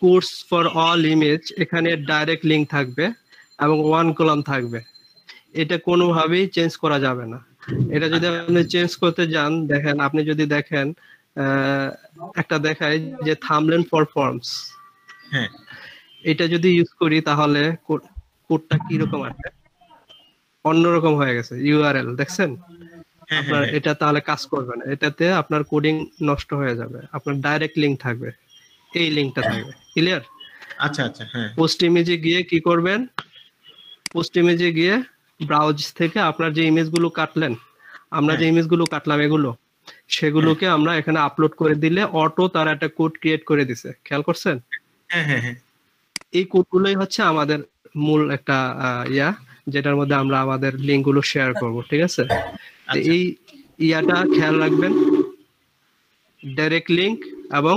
কোর্স ফর অল ইমেজ, এখানে ডাইরেক্ট লিংক থাকবে এবং 1 কলাম থাকবে। এটা কোনোভাবেই চেঞ্জ করা যাবে না। এটা যদি আপনি চেঞ্জ করতে যান, দেখেন আপনি যদি দেখেন একটা দেখায় যে থাম্বনেল ফর ফর্মস, হ্যাঁ, এটা যদি ইউজ করি তাহলে কোডটা কি রকম আসবে? অন্যরকম হয়ে গেছে। ইউআরএল দেখছেন? আপনার এটা তাহলে কাজ করবে না, এটাতে আপনার কোডিং নষ্ট হয়ে যাবে। আপনার ডাইরেক্ট লিংক থাকবে, এই লিংকটা থাকবে। ক্লিয়ার? আচ্ছা আচ্ছা, হ্যাঁ। পোস্ট ইমেজে গিয়ে কি করবেন? পোস্ট ইমেজে গিয়ে ব্রাউজ থেকে আপনার যে ইমেজগুলো কাটলেন আমরা যে ইমেজগুলো কাটলাম এগুলো, সেগুলোকে আমরা এখানে আপলোড করে দিলে অটো তারা একটা কোড ক্রিয়েট করে দিছে, খেয়াল করছেন? হ্যাঁ হ্যাঁ হ্যাঁ। এই কোডগুলোই হচ্ছে আমাদের মূল একটা যেটার মধ্যে আমরা আমাদের লিঙ্কগুলো শেয়ার করব, ঠিক আছে? তো এই ইয়াটা খেয়াল রাখবেন, ডাইরেক্ট লিংক এবং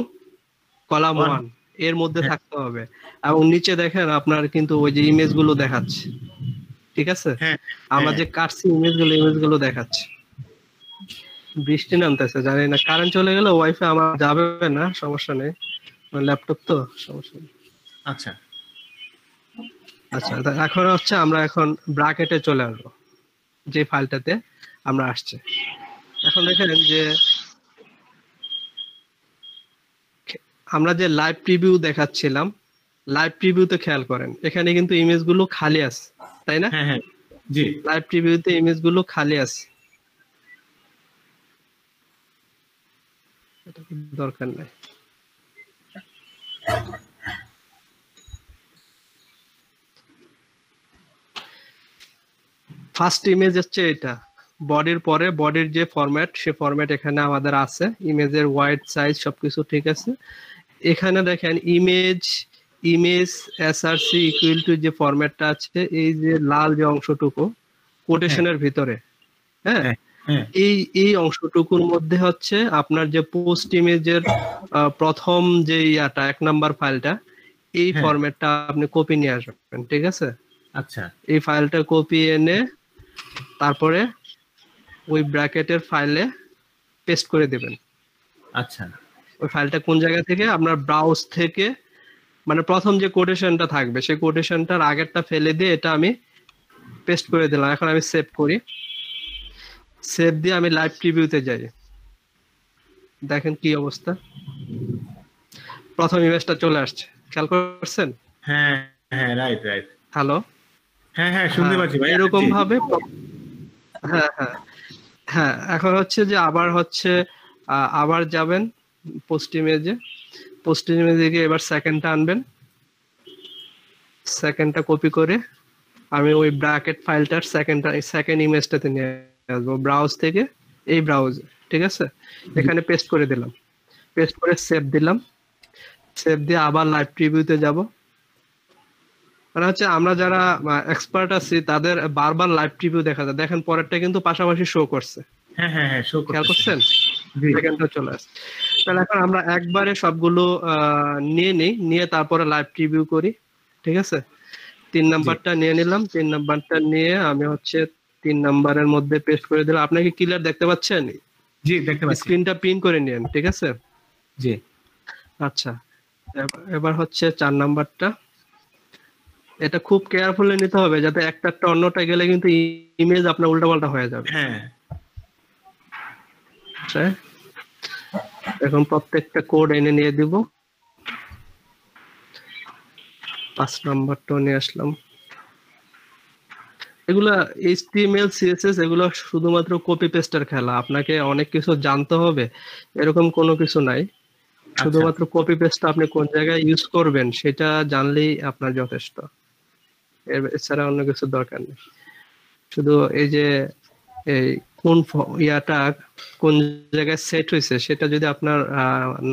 কলাম 1 এর মধ্যে থাকতে হবে। এবং নিচে দেখেন আপনার কিন্তু ওই যে ইমেজগুলো দেখাচ্ছে, ঠিক আছে? আমরা যে কাটছি ইমেজগুলো দেখাচ্ছে। বৃষ্টি নামতেছে, জানি না, কারেন্ট চলে গেলে ওয়াইফাই আমার যাবে না, সমস্যা নেই, ল্যাপটপ তো সমস্যা নেই। আচ্ছা আচ্ছা, এখন হচ্ছে আমরা এখন ব্র্যাকেটে চলে আসবো, যে ফাইলটাতে আমরা আসছে। এখন দেখেন যে আমরা যে লাইভ প্রিভিউ দেখাচ্ছিলাম, লাইভ প্রিভিউতে খেয়াল করেন এখানে কিন্তু ইমেজগুলো খালি আছে, তাই না? হ্যাঁ হ্যাঁ জি, লাইভ প্রিভিউতে ইমেজগুলো খালি আছে, এটা দরকার নাই। ফার্স্ট ইমেজ হচ্ছে এটা, বডির পরে বডির যে ফরম্যাট, সে ফরম্যাট এখানে আমাদের আছে, ইমেজের ওয়াইড সাইজ সবকিছু ঠিক আছে। এখানে দেখেন ইমেজ এসআরসি ইকুয়াল টু যে ফরম্যাটটা আছে, এই যে লাল যে অংশটুকু কোটেশনের ভিতরে, হ্যাঁ, এই অংশটুকুর মধ্যে হচ্ছে আপনার যে পোস্ট ইমেজের প্রথম যে ইয়াটা 1 নাম্বার ফাইলটা, এই ফরম্যাটটা আপনি কপি নিয়ে আসবেন, ঠিক আছে? আচ্ছা, এই ফাইলটা কপি এনে তারপরে ওই ব্র্যাকেটের ফাইলে পেস্ট করে দিবেন। আচ্ছা, ওই ফাইলটা কোন জায়গা থেকে? আপনার ব্রাউজ থেকে, মানে প্রথম যে কোটেশনটা থাকবে সেই কোটেশনটার আগেরটা ফেলে দিয়ে এটা আমি পেস্ট করে দিলাম। এখন আমি সেভ করি, সেভ দিয়ে আমি লাইভ প্রিভিউতে যাই, দেখেন কি অবস্থা, প্রথম ইমেজটা চলে আসছে, খেয়াল করছেন? হ্যাঁ হ্যাঁ রাইট রাইট। হ্যালো, হ্যাঁ হ্যাঁ শুনতে পাচ্ছি ভাই। এরকম ভাবে হ্যাঁ হ্যাঁ হ্যাঁ। এখন হচ্ছে যে আবার যাবেন পোস্ট ইমেজে গিয়ে এবার সেকেন্ডটা আনবেন, সেকেন্ডটা কপি করে আমি ওই ব্র্যাকেট ফাইলটার সেকেন্ড ইমেজটাতে নিয়ে আসবো ব্রাউজ থেকে, এই ব্রাউজে, ঠিক আছে? এখানে পেস্ট করে দিলাম, পেস্ট করে সেভ দিলাম, সেভ দিয়ে আবার লাইভ প্রিভিউতে যাব। মানে হচ্ছে আমরা যারা এক্সপার্ট আছি তাদের বারবার লাইভ প্রিভিউ দেখা যায়, দেখেন পরেরটা কিন্তু পাশাপাশি শো করছে, হ্যাঁ হ্যাঁ হ্যাঁ শো খেয়াল করছেন। করছেন? সেকেন্ডটা চলে আসছে। তাহলে এখন আমরা একবারে সবগুলো নিয়ে তারপরে লাইভ প্রিভিউ করি, ঠিক আছে? 3 নাম্বারটা নিয়ে নিলাম, 3 নাম্বারটা নিয়ে আমি হচ্ছে 3 নাম্বারের মধ্যে পেস্ট করে দিলাম। আপনাকে ক্লিয়ার দেখতে পাচ্ছেন? জি দেখতে পাচ্ছি। স্ক্রিনটা প্রিন্ট করে নিন, ঠিক আছে? জি আচ্ছা, এবার হচ্ছে 4 নাম্বারটা, এটা খুব কেয়ারফুলি নিতে হবে যাতে একটা অন্যটা গেলে কিন্তু ইমেজ আপনার উল্টাপাল্টা হয়ে যাবে। হ্যাঁ, এখন প্রত্যেকটা কোড এনে নিয়ে দিব। 5 নাম্বারটাও নিয়ে আসলাম। এগুলা HTML CSS এগুলো শুধুমাত্র কপি পেস্টের খেলা, আপনাকে অনেক কিছু জানতে হবে এরকম কোনো কিছু নাই, শুধুমাত্র কপি পেস্টটা আপনি কোন জায়গায় ইউজ করবেন সেটা জানলেই আপনার যথেষ্ট, এছাড়া অন্য কিছু দরকার নেই। শুধু এই যে এই কোন ইয়াটা কোন জায়গায় সেট হয়েছে সেটা যদি আপনার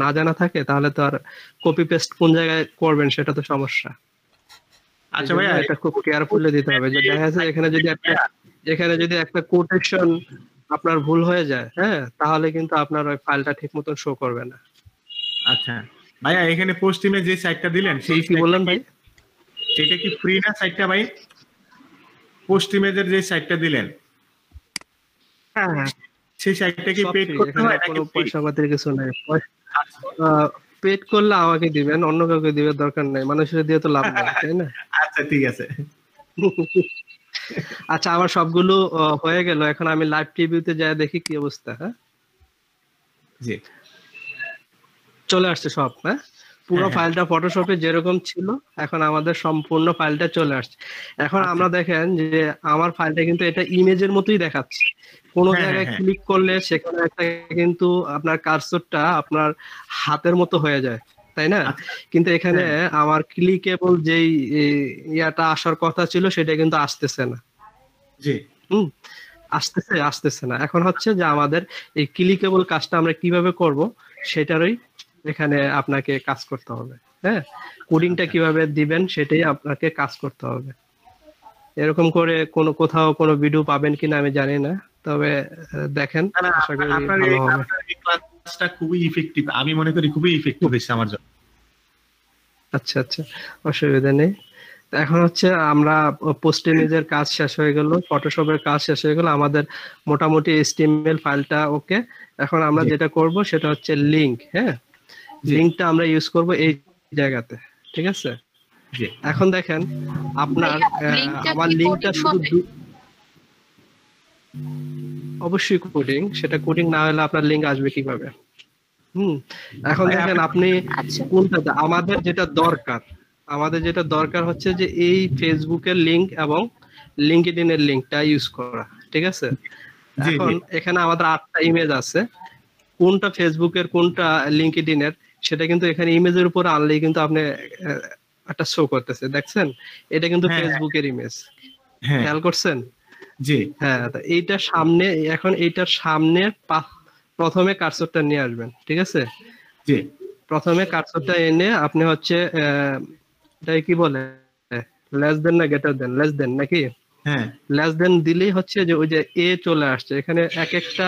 না জানা থাকে তাহলে তো আর কপি পেস্ট কোন জায়গায় করবেন সেটা তো সমস্যা। আচ্ছা ভাই, এটা খুব কেয়ারফুলি দিতে হবে যে দেখা যাচ্ছে এখানে যদি একটা কোটেশন আপনার ভুল হয়ে যায়, হ্যাঁ, তাহলে কিন্তু আপনার ওই ফাইলটা ঠিক মতন শো করবে না। আচ্ছা ভাইয়া, এখানে পোস্ট ইমেজ যে সাইটটা দিলেন সেই কি বললেন ভাই? সেটা কি ফ্রি না সাইটটা ভাই? পোস্ট ইমেজের যে সাইটটা দিলেন হ্যাঁ, সেই সাইটটা কি পেড করতে হয় নাকি কোনো পয়সা পাতির কিছু নাই? পেড করলে আমাকে দিবেন, অন্য কাউকে দিবের দরকার নাই, মানুষের দিয়ে তো লাভ নাই, তাই না? আচ্ছা ঠিক আছে। আচ্ছা, আমার সবগুলো হয়ে গেল, এখন আমি লাইভ প্রিভিউতে যাই দেখি কি অবস্থা। হ্যাঁ জি, চলে আসছে সব। হ্যাঁ, পুরো ফাইলটা ফটোশপে যেরকম ছিল এখন আমাদের সম্পূর্ণ ফাইলটা চলে আসছে। এখন আমরা দেখেন যে আমার ফাইলটা কিন্তু এটা ইমেজের মতোই দেখাচ্ছে, কোন জায়গায় ক্লিক করলে সেখানে একটা কিন্তু আপনার কার্সরটা আপনার হাতের মতো হয়ে যায়, তাই না? কিন্তু এখানে আমার ক্লিকেবল যেই ইয়াটা আসার কথা ছিল সেটা কিন্তু আসতেছে না। জি, আসতেছে না। এখন হচ্ছে যে আমাদের এই ক্লিকেবল কাজটা আমরা কিভাবে করব সেটারই এখানে আপনাকে কাজ করতে হবে। হ্যাঁ, কোডিংটা কিভাবে দিবেন সেটাই আপনাকে কাজ করতে হবে। এরকম করে কোথাও কোনো ভিডিও পাবেন কিনা আমি জানি না, তবে দেখেন, আশা করি ভালো হবে। আপনার এই ক্লাসটা খুবই ইফেক্টিভ, আমি মনে করি খুবই ইফেক্টিভ হয়েছে আমার জন্য। আচ্ছা, অসুবিধা নেই। এখন হচ্ছে আমরা পোস্ট ইমেজের কাজ শেষ হয়ে গেল, ফটোশপের কাজ শেষ হয়ে গেল, আমাদের মোটামুটি HTML ফাইলটা ওকে। এখন আমরা যেটা করব সেটা হচ্ছে লিংক। হ্যাঁ, লিংকটা আমরা ইউজ করব এই জায়গাতে, ঠিক আছে? এখন দেখেন আপনার আমার লিংকটা শুধু অবশ্যই কোডিং, সেটা কোডিং না হলে আপনার লিংক আসবে কিভাবে? এখন দেখেন আপনি কোনটা, আমাদের যেটা দরকার হচ্ছে যে এই ফেসবুকের লিংক এবং লিঙ্কডইনের লিংকটা ইউজ করা, ঠিক আছে? এখন এখানে আমাদের 8টা ইমেজ আছে, কোনটা ফেসবুকের কোনটা লিঙ্কডইনের সেটা কিন্তু এখানে ইমেজের উপর আনলেই কিন্তু আপনি একটা শো করতেছে, দেখছেন? এটা কিন্তু ফেসবুকের ইমেজ, খেয়াল করছেন? জি হ্যাঁ, এইটার সামনে, এখন এইটার সামনে প্রথমে কার্সরটা নিয়ে আসবেন, ঠিক আছে? জি, প্রথমে কার্সরটা এনে আপনি হচ্ছে এটাই কি বলে, লেস দেন না গ্রেটার দেন, লেস দেন নাকি? হ্যাঁ, লেস দেন দিলেই হচ্ছে যে ওই যে এ চলে আসছে এখানে এক একটা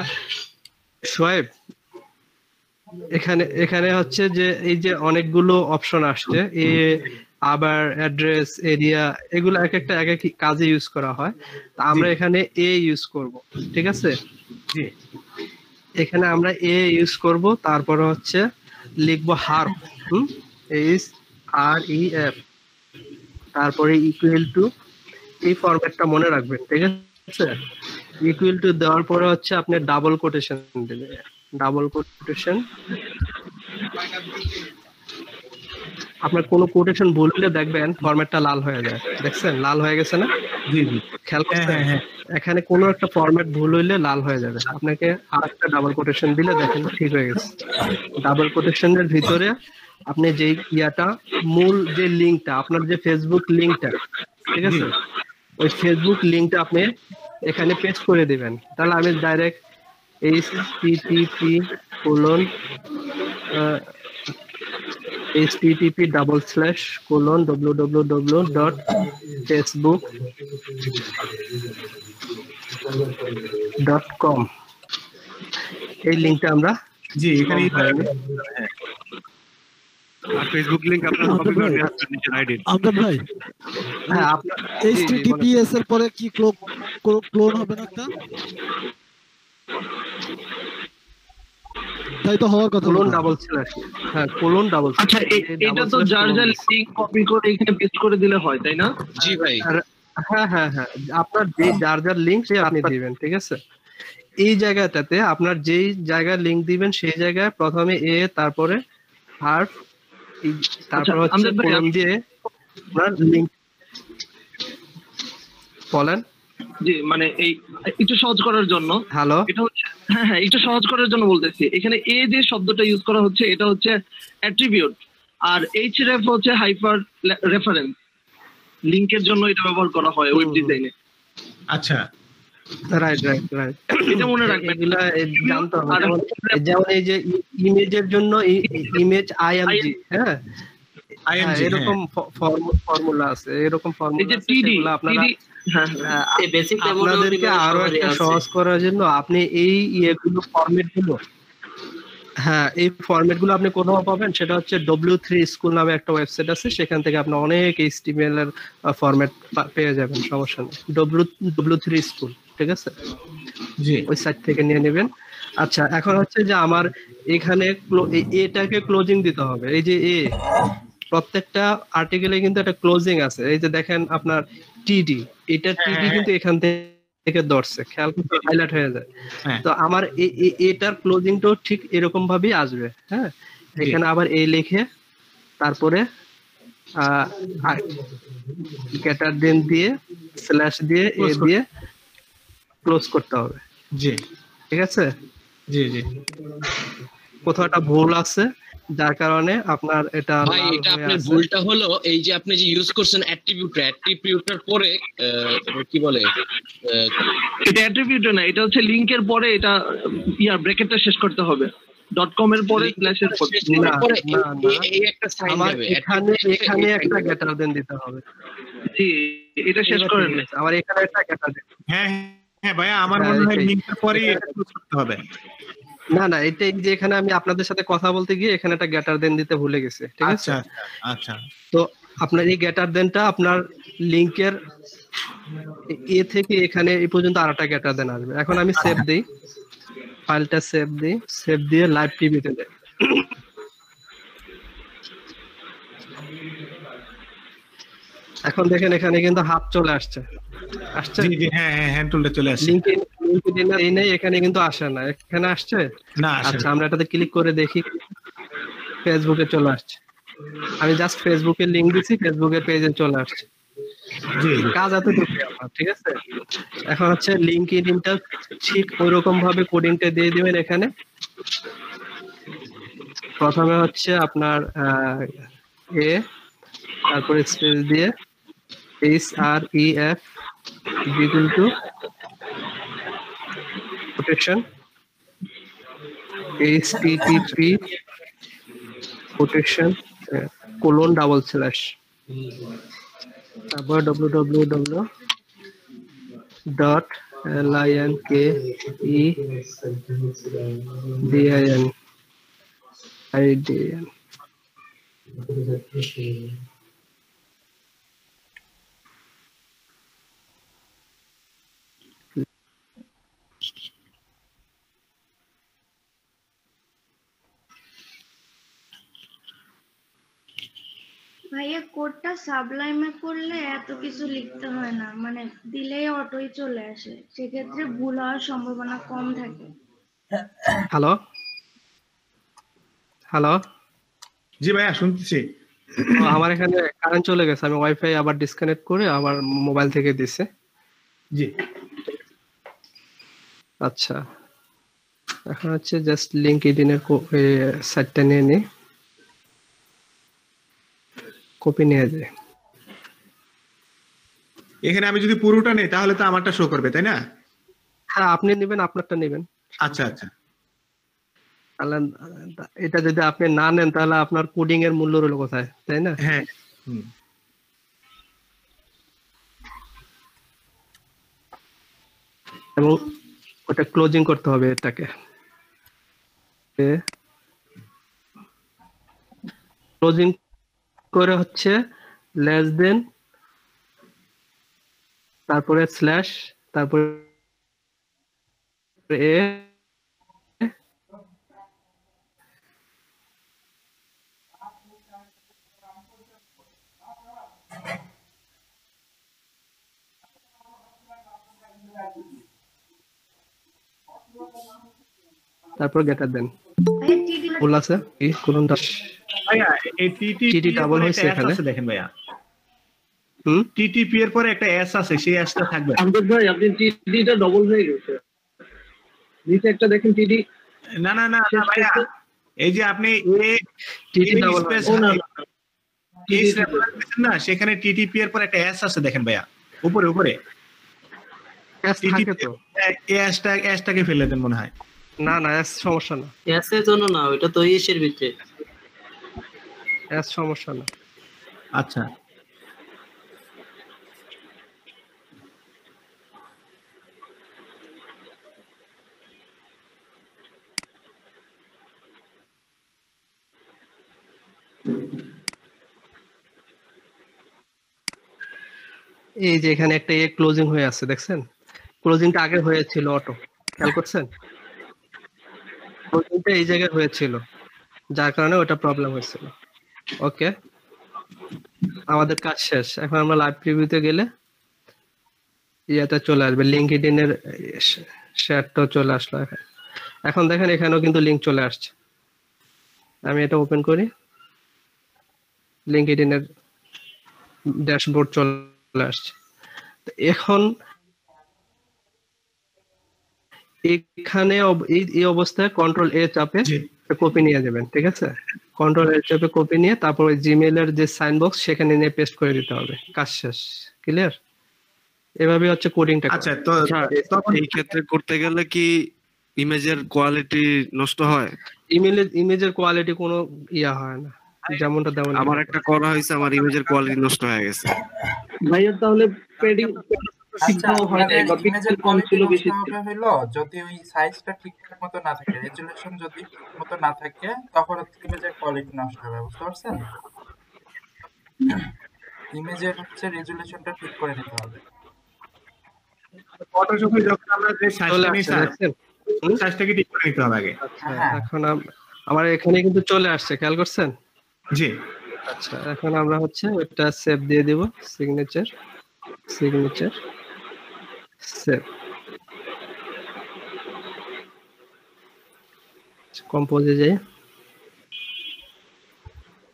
সোয়েব। এখানে হচ্ছে যে এই যে অনেকগুলো অপশন আসছে, এ আবার অ্যাড্রেস, এরিয়া, এগুলো এক একটা এক এক কাজে ইউজ করা হয়। তা আমরা এখানে এ ইউজ করব, ঠিক আছে? জি, এখানে আমরা এ ইউজ করব, তারপরে হচ্ছে লিখবো হার্ফ, HREF, তারপরে ইকুয়াল টু, এই ফরম্যাটটা মনে রাখবেন, ঠিক আছে? ইকুয়াল টু দেওয়ার পরে হচ্ছে আপনি ডাবল কোটেশন দিবেন, ডাবল কোটেশন। আপনার কোনো কোটেশন ভুল হলে দেখবেন ফরম্যাটটা লাল হয়ে যায়, দেখছেন? লাল হয়ে গেছে না? জি জি, খেয়াল করছেন? এখানে কোনো একটা ফরম্যাট ভুল হইলে লাল হয়ে যাবে, আপনাকে আরেকটা ডাবল কোটেশন দিলে দেখেন ঠিক হয়ে গেছে। ডাবল কোটেশনের ভিতরে আপনি যে ইয়াটা, মূল যে লিংকটা, আপনার যে ফেসবুক লিংকটা, ঠিক আছে? ওই ফেসবুক লিংকটা আপনি এখানে পেস্ট করে দিবেন। তাহলে আমি ডাইরেক্ট http://www.facebook.com এই লিংকটা আমরা এখানে ফেসবুক লিংক আপনার কপি করে নিয়ে আসবেন নিচে আইডি। আমজাদ ভাই, হ্যাঁ, আপনার https এর পরে কি ক্লোন হবে না একটা? তাই তো হওয়ার কথা। কোলন ডাবল স্ল্যাশ, হ্যাঁ কোলন ডাবল। আচ্ছা, এটা তো যার যার লিংক কপি করে এখানে পেস্ট করে দিলে হয়, তাই না? জি ভাই, হ্যাঁ হ্যাঁ হ্যাঁ, আপনার যে যার যার লিংক সে আপনি দিবেন, ঠিক আছে? এই জায়গাটাতে আপনার যেই জায়গায় লিংক দিবেন সেই জায়গায় প্রথমে এ, তারপরে হার্ফ, তারপর হচ্ছে কোলন দিয়ে আপনার লিংক বলেন। জি, মানে এই একটু সহজ করার জন্য, হ্যালো, এটা হচ্ছে, হ্যাঁ একটু সহজ করার জন্য বলতেছি, এখানে এ যে শব্দটা ইউজ করা হচ্ছে এটা হচ্ছে অ্যাট্রিবিউট, আর href হচ্ছে হাইপার রেফারেন্স। লিংকের জন্য এটা ব্যবহার করা হয় ওয়েব ডিজাইনে। আচ্ছা, রাইট রাইট রাইট, এটা মনে রাখবেন, এগুলা জানতে হবে। যেমন এই যে ইমেজের জন্য ইমেজ IMG, হ্যাঁ এরকম ফর্মুলা আছে, এরকম ফর্মুলা আছে, সেগুলো আপনারা আপনাদেরকে আরো একটা সহজ করার জন্য আপনি এই ইয়েগুলো ফরম্যাটগুলো, হ্যাঁ এই ফরম্যাটগুলো আপনি কোথাও পাবেন, সেটা হচ্ছে W3 স্কুল নামে একটা ওয়েবসাইট আছে, সেখান থেকে আপনি অনেক HTML এর ফরম্যাট পেয়ে যাবেন, সমস্যা নেই। W3 স্কুল, ঠিক আছে? জি, ওই সাইট থেকে নিয়ে নেবেন। আচ্ছা, এখন হচ্ছে যে আমার এখানে এটাকে ক্লোজিং দিতে হবে। এই যে এ, প্রত্যেকটা আর্টিকেলে কিন্তু একটা ক্লোজিং আছে। এই যে দেখেন আপনার টিডি, এটা টিডি কিন্তু এখান থেকে ধরছে, খেয়াল করতে হাইলাইট হয়ে যায়। তো আমার এটার ক্লোজিংটাও ঠিক এরকম ভাবেই আসবে। হ্যাঁ, এখানে আবার এ লিখে তারপরে গ্রেটার দেন দিয়ে স্ল্যাশ দিয়ে এ দিয়ে ক্লোজ করতে হবে। জি, ঠিক আছে? জি জি, কোথাও একটা ভুল আছে যার কারণে আপনার এটা ভাই লাল এটা হয়ে আপনার আছে। ভুলটা হলো এই যে আপনি যে ইউজ করছেন অ্যাট্রিবিউটার পরে কি বলে এটা অ্যাট্রিবিউট না, এটা হচ্ছে লিংকের পরে এটা ব্র্যাকেটটা শেষ করতে হবে, .com এর পরে স্ল্যাশের পরে। এই একটা সাইন আমার যাবে এখানে একটা গেটার দেন দিতে হবে। জি, এটা শেষ করেন। আমার এখানে একটা গেটার দেন। হ্যাঁ হ্যাঁ ভাইয়া, আমার মনে হয় লিংকের পরেই এটা ক্লোজ করতে হবে। না এটা এই যে এখানে আমি আপনাদের সাথে কথা বলতে গিয়ে এখানে একটা গেটার দেন দিতে ভুলে গেছি, ঠিক আছে? আচ্ছা আচ্ছা। তো আপনার এই গেটার দেনটা আপনার লিংকের এ থেকে এখানে এই পর্যন্ত আরেকটা গেটার দেন আসবে। এখন আমি সেভ দেই, ফাইলটা সেভ দিয়ে লাইভ টিভিতে দেই। এখন দেখেন এখানে কিন্তু হাত চলে আসছে। জি জি, হ্যাঁ হ্যাঁ, হ্যান্ড টুলটা চলে আসছে। লিংকডিনের এই নেই, এখানে কিন্তু আসে না। এখানে আসছে না, আসে আচ্ছা না। আমরা এটাতে ক্লিক করে দেখি, ফেসবুকে চলে আসছে। আমি জাস্ট ফেসবুকের লিংক দিছি, ফেসবুকের পেজে চলে আসছে। জি, কাজ এতটুকু আমার, ঠিক আছে? এখন হচ্ছে লিংকডিনটা ঠিক ওইরকম ভাবে কোডিংটা দিয়ে দিবেন। এখানে প্রথমে হচ্ছে আপনার এ, তারপরে স্পেস দিয়ে SREF equal to quotation HTTP quotation colon double slash তারপর www.linkedin ভাইয়া কোডটা সাবলাইমে করলে এত কিছু লিখতে হয় না, মানে দিলেই অটোই চলে আসে, সেক্ষেত্রে ভুল হওয়ার সম্ভাবনা কম থাকে। হ্যালো জি ভাইয়া, শুনতেছি। আমার এখানে কারেন্ট চলে গেছে, আমি ওয়াইফাই আবার ডিসকানেক্ট করে আমার মোবাইল থেকে দিছে। জি আচ্ছা, এখন হচ্ছে জাস্ট লিংকডিনের সাইটটা নিয়ে নি, কপি নিয়ে যায়। এখানে আমি যদি পুরোটা নেই তাহলে তো আমারটা শো করবে, তাই না? হ্যাঁ, আপনি নেবেন, আপনারটা নেবেন। আচ্ছা আচ্ছা। তাহলে এটা যদি আপনি না নেন তাহলে আপনার কোডিং এর মূল্য রইল কোথায়, তাই না? হ্যাঁ। এবং ওটা ক্লোজিং করতে হবে এটাকে। ক্লোজিং করে হচ্ছে লেস দেন, তারপরে স্ল্যাশ, তারপরে এ, তারপর গেটার দেন। ভুল আছে কি কোনটা? ভাইয়া এই টিটি ডাবল হইছে এখানে, দেখেন ভাইয়া। টিটিপি এর পরে একটা এস আছে, সেই এসটা থাকবে। আমজাদ ভাই, আপনি টিটিটা ডবল হয়ে গেছে, নিচে একটা দেখেন টিটি। না না না ভাইয়া, এই যে আপনি টিটি ডাবল না, সেখানে টিটিপি এর পর একটা এস আছে, দেখেন ভাইয়া উপরে উপরে এস থাকে তো। এসটাকে ফেলে দেন মনে হয়। না না, এস সমস্যা না, এস এর জন্য না, ওটা তো ইসের ভিতরে। এস সমস্যা না। আচ্ছা, এই যে এখানে একটা ক্লোজিং হয়ে আছে, দেখছেন? ক্লোজিংটা আগে হয়েছিল অটো, খেয়াল করছেন? ক্লোজিংটা এই জায়গায় হয়েছিল, যার কারণে ওটা প্রবলেম হয়েছিল। ওকে, আমাদের কাজ শেষ। এখন আমরা লাইভ প্রিভিউতে গেলে ইয়েটা চলে আসবে, লিংকডইন এর শেয়ারটা চলে আসলো। এখন দেখেন এখানেও কিন্তু লিংক চলে আসছে। আমি এটা ওপেন করি, লিংকডইন এর ড্যাশবোর্ড চলে আসছে। এখন এখানে এই অবস্থায় কন্ট্রোল এ চাপে কপি নিয়ে যাবেন, ঠিক আছে? কন্ট্রোল এর চাপে কপি নিয়ে তারপর ওই জিমেইল এর যে সাইন বক্স সেখানে নিয়ে পেস্ট করে দিতে হবে, কাজ শেষ। ক্লিয়ার? এভাবে হচ্ছে কোডিংটা। আচ্ছা, তো এই ক্ষেত্রে করতে গেলে কি ইমেজের কোয়ালিটি নষ্ট হয়? ইমেজের কোয়ালিটি কোনো ইয়া হয় না, যেমনটা তেমন। আমার একটা করা হয়েছে, আমার ইমেজের কোয়ালিটি নষ্ট হয়ে গেছে। ভাইয়া তাহলে পেডিং আচ্ছা, ইমেজের কোয়ালিটি নষ্ট হবে হলো যদি ওই সাইজটা ঠিকঠাক মতো না থাকে, রেজুলেশন যদি ঠিক মতো না থাকে, তখন ইমেজের কোয়ালিটি নষ্ট হবে। বুঝতে পারছেন? ইমেজের হচ্ছে রেজুলেশনটা ঠিক করে নিতে হবে। ফটোশপে যখন আমরা যে সাইজটা নিই স্যার, সাইজটাকে ঠিক করে নিতে হবে আগে। এখন আমার এখানে কিন্তু চলে আসছে, খেয়াল করছেন? জি। আচ্ছা, এখন আমরা হচ্ছে ওটা সেভ দিয়ে দেব, সিগনেচার সেভ। কম্পোজে যাই,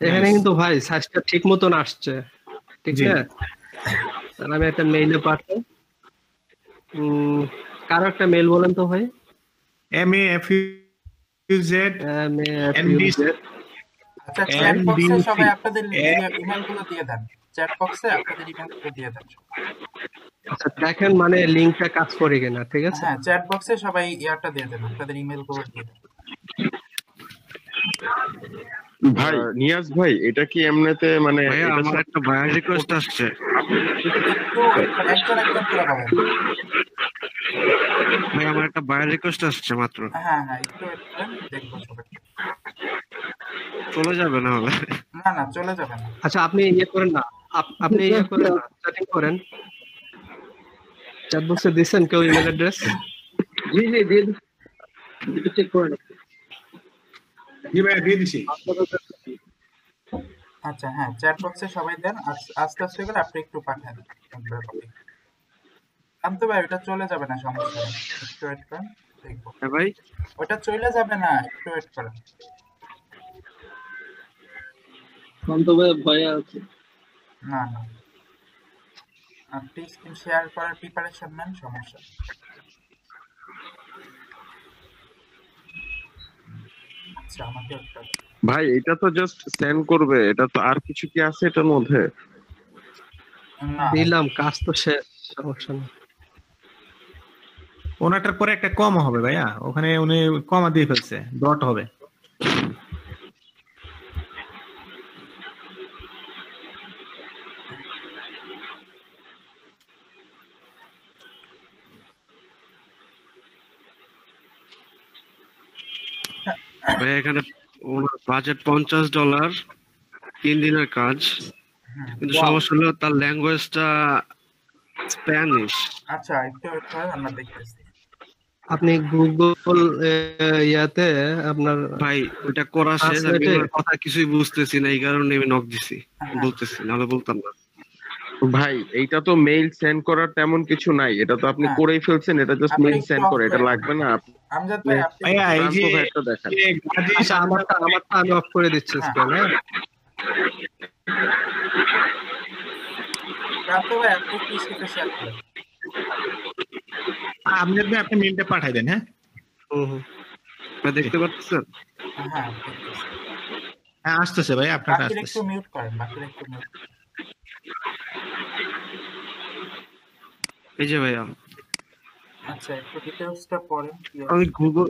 এখানে কিন্তু ভাই সাইজটা ঠিক মতন আসছে, ঠিক আছে? তাহলে আমি একটা মেইলে পাঠাই। কারো একটা মেইল বলেন তো ভাই। MAFUZ NDZ। আচ্ছা, চ্যাট বক্সে সবাই আপনাদের ইমেলগুলো দিয়ে দেন, চ্যাট বক্সে আপনাদের ইমেলগুলো দিয়ে দেন। আচ্ছা, দেখেন মানে লিংকটা কাজ করে কিনা, ঠিক আছে? হ্যাঁ, চ্যাট বক্সে সবাই ইয়ারটা দিয়ে দেন, আপনাদের ইমেলগুলো দিয়ে দেন। ভাই নিয়াজ ভাই, এটা কি এমনিতে মানে আমার একটা বায়ার রিকোয়েস্ট আসছে। ভাই আমার একটা বায়ার রিকোয়েস্ট আসছে মাত্র। হ্যাঁ, একটু দেখবো সবাই। চলে যাবে না হলে? না, চলে যাবে না। আচ্ছা, আপনি করেন না, আপনি করেন না, চ্যাটিং করেন। চ্যাট বক্সে দিবেন কেউ ইমেল অ্যাড্রেস? জি দিয়ে দিচ্ছি, চেক করে নিন। জি ভাই, দিয়ে দিছি। আচ্ছা, হ্যাঁ, চ্যাট বক্সে সবাই দেন, আস্তে আস্তে করে আপনি একটু পাঠান। আনতে ভাই, ওটা চলে যাবে না, সমস্যা নেই, একটু ওয়েট করেন, দেখবো। হ্যাঁ ভাই, ওটা চলে যাবে না, একটু ওয়েট করেন। ভয় আছে না, আপনি স্ক্রিন শেয়ার করার প্রিপারেশন নেন, সমস্যা। আচ্ছা, আমাকে একটা ভাই, এটা তো জাস্ট সেন্ড করবে, এটা তো আর কিছু কি আছে এটার মধ্যে? দিলাম, কাজ তো শেষ, সমস্যা নেই। ওনাটার পরে একটা কমা হবে ভাইয়া, ওখানে উনি কমা দিয়ে ফেলছে, ডট হবে। ভাই এখানে বাজেট $50, 3 দিনের কাজ, কিন্তু সমস্যা হলো তার ল্যাঙ্গুয়েজটা স্প্যানিশ। আচ্ছা, একটু ওয়েট করেন, আমরা দেখতেছি। আপনি গুগল ইয়াতে আপনার ভাই ওটা করা শেষ, আমি কথা কিছুই বুঝতেছি না, এই কারণে আমি নক দিছি, বলতেছি নাহলে বলতাম না। ভাই এইটা তো মেইল সেন্ড করার তেমন কিছু নাই, এটা তো আপনি করেই ফেলছেন, এটা জাস্ট মেইল সেন্ড করে, এটা লাগবে না। আমজাদ ভাই, আপনি এই যে এটা দেখেন। আচ্ছা, আমারটা আমি অফ করে দিচ্ছি স্ক্রিন। হ্যাঁ, প্রান্ত ভাই, আপনি কি স্ক্রিন শেয়ার করেন? আমজাদ ভাই, আপনি মেইলটা পাঠাই দেন। হ্যাঁ, দেখতে পাচ্ছেন? হ্যাঁ, আসতেছে ভাই, আপনারটা বাকিরা আসতেছে। একটু মিউট করেন, বাকিরা একটু মিউট। এই যে ভাইয়া, আচ্ছা, একটু ডিটেইলসটা পড়েন। আমি গুগল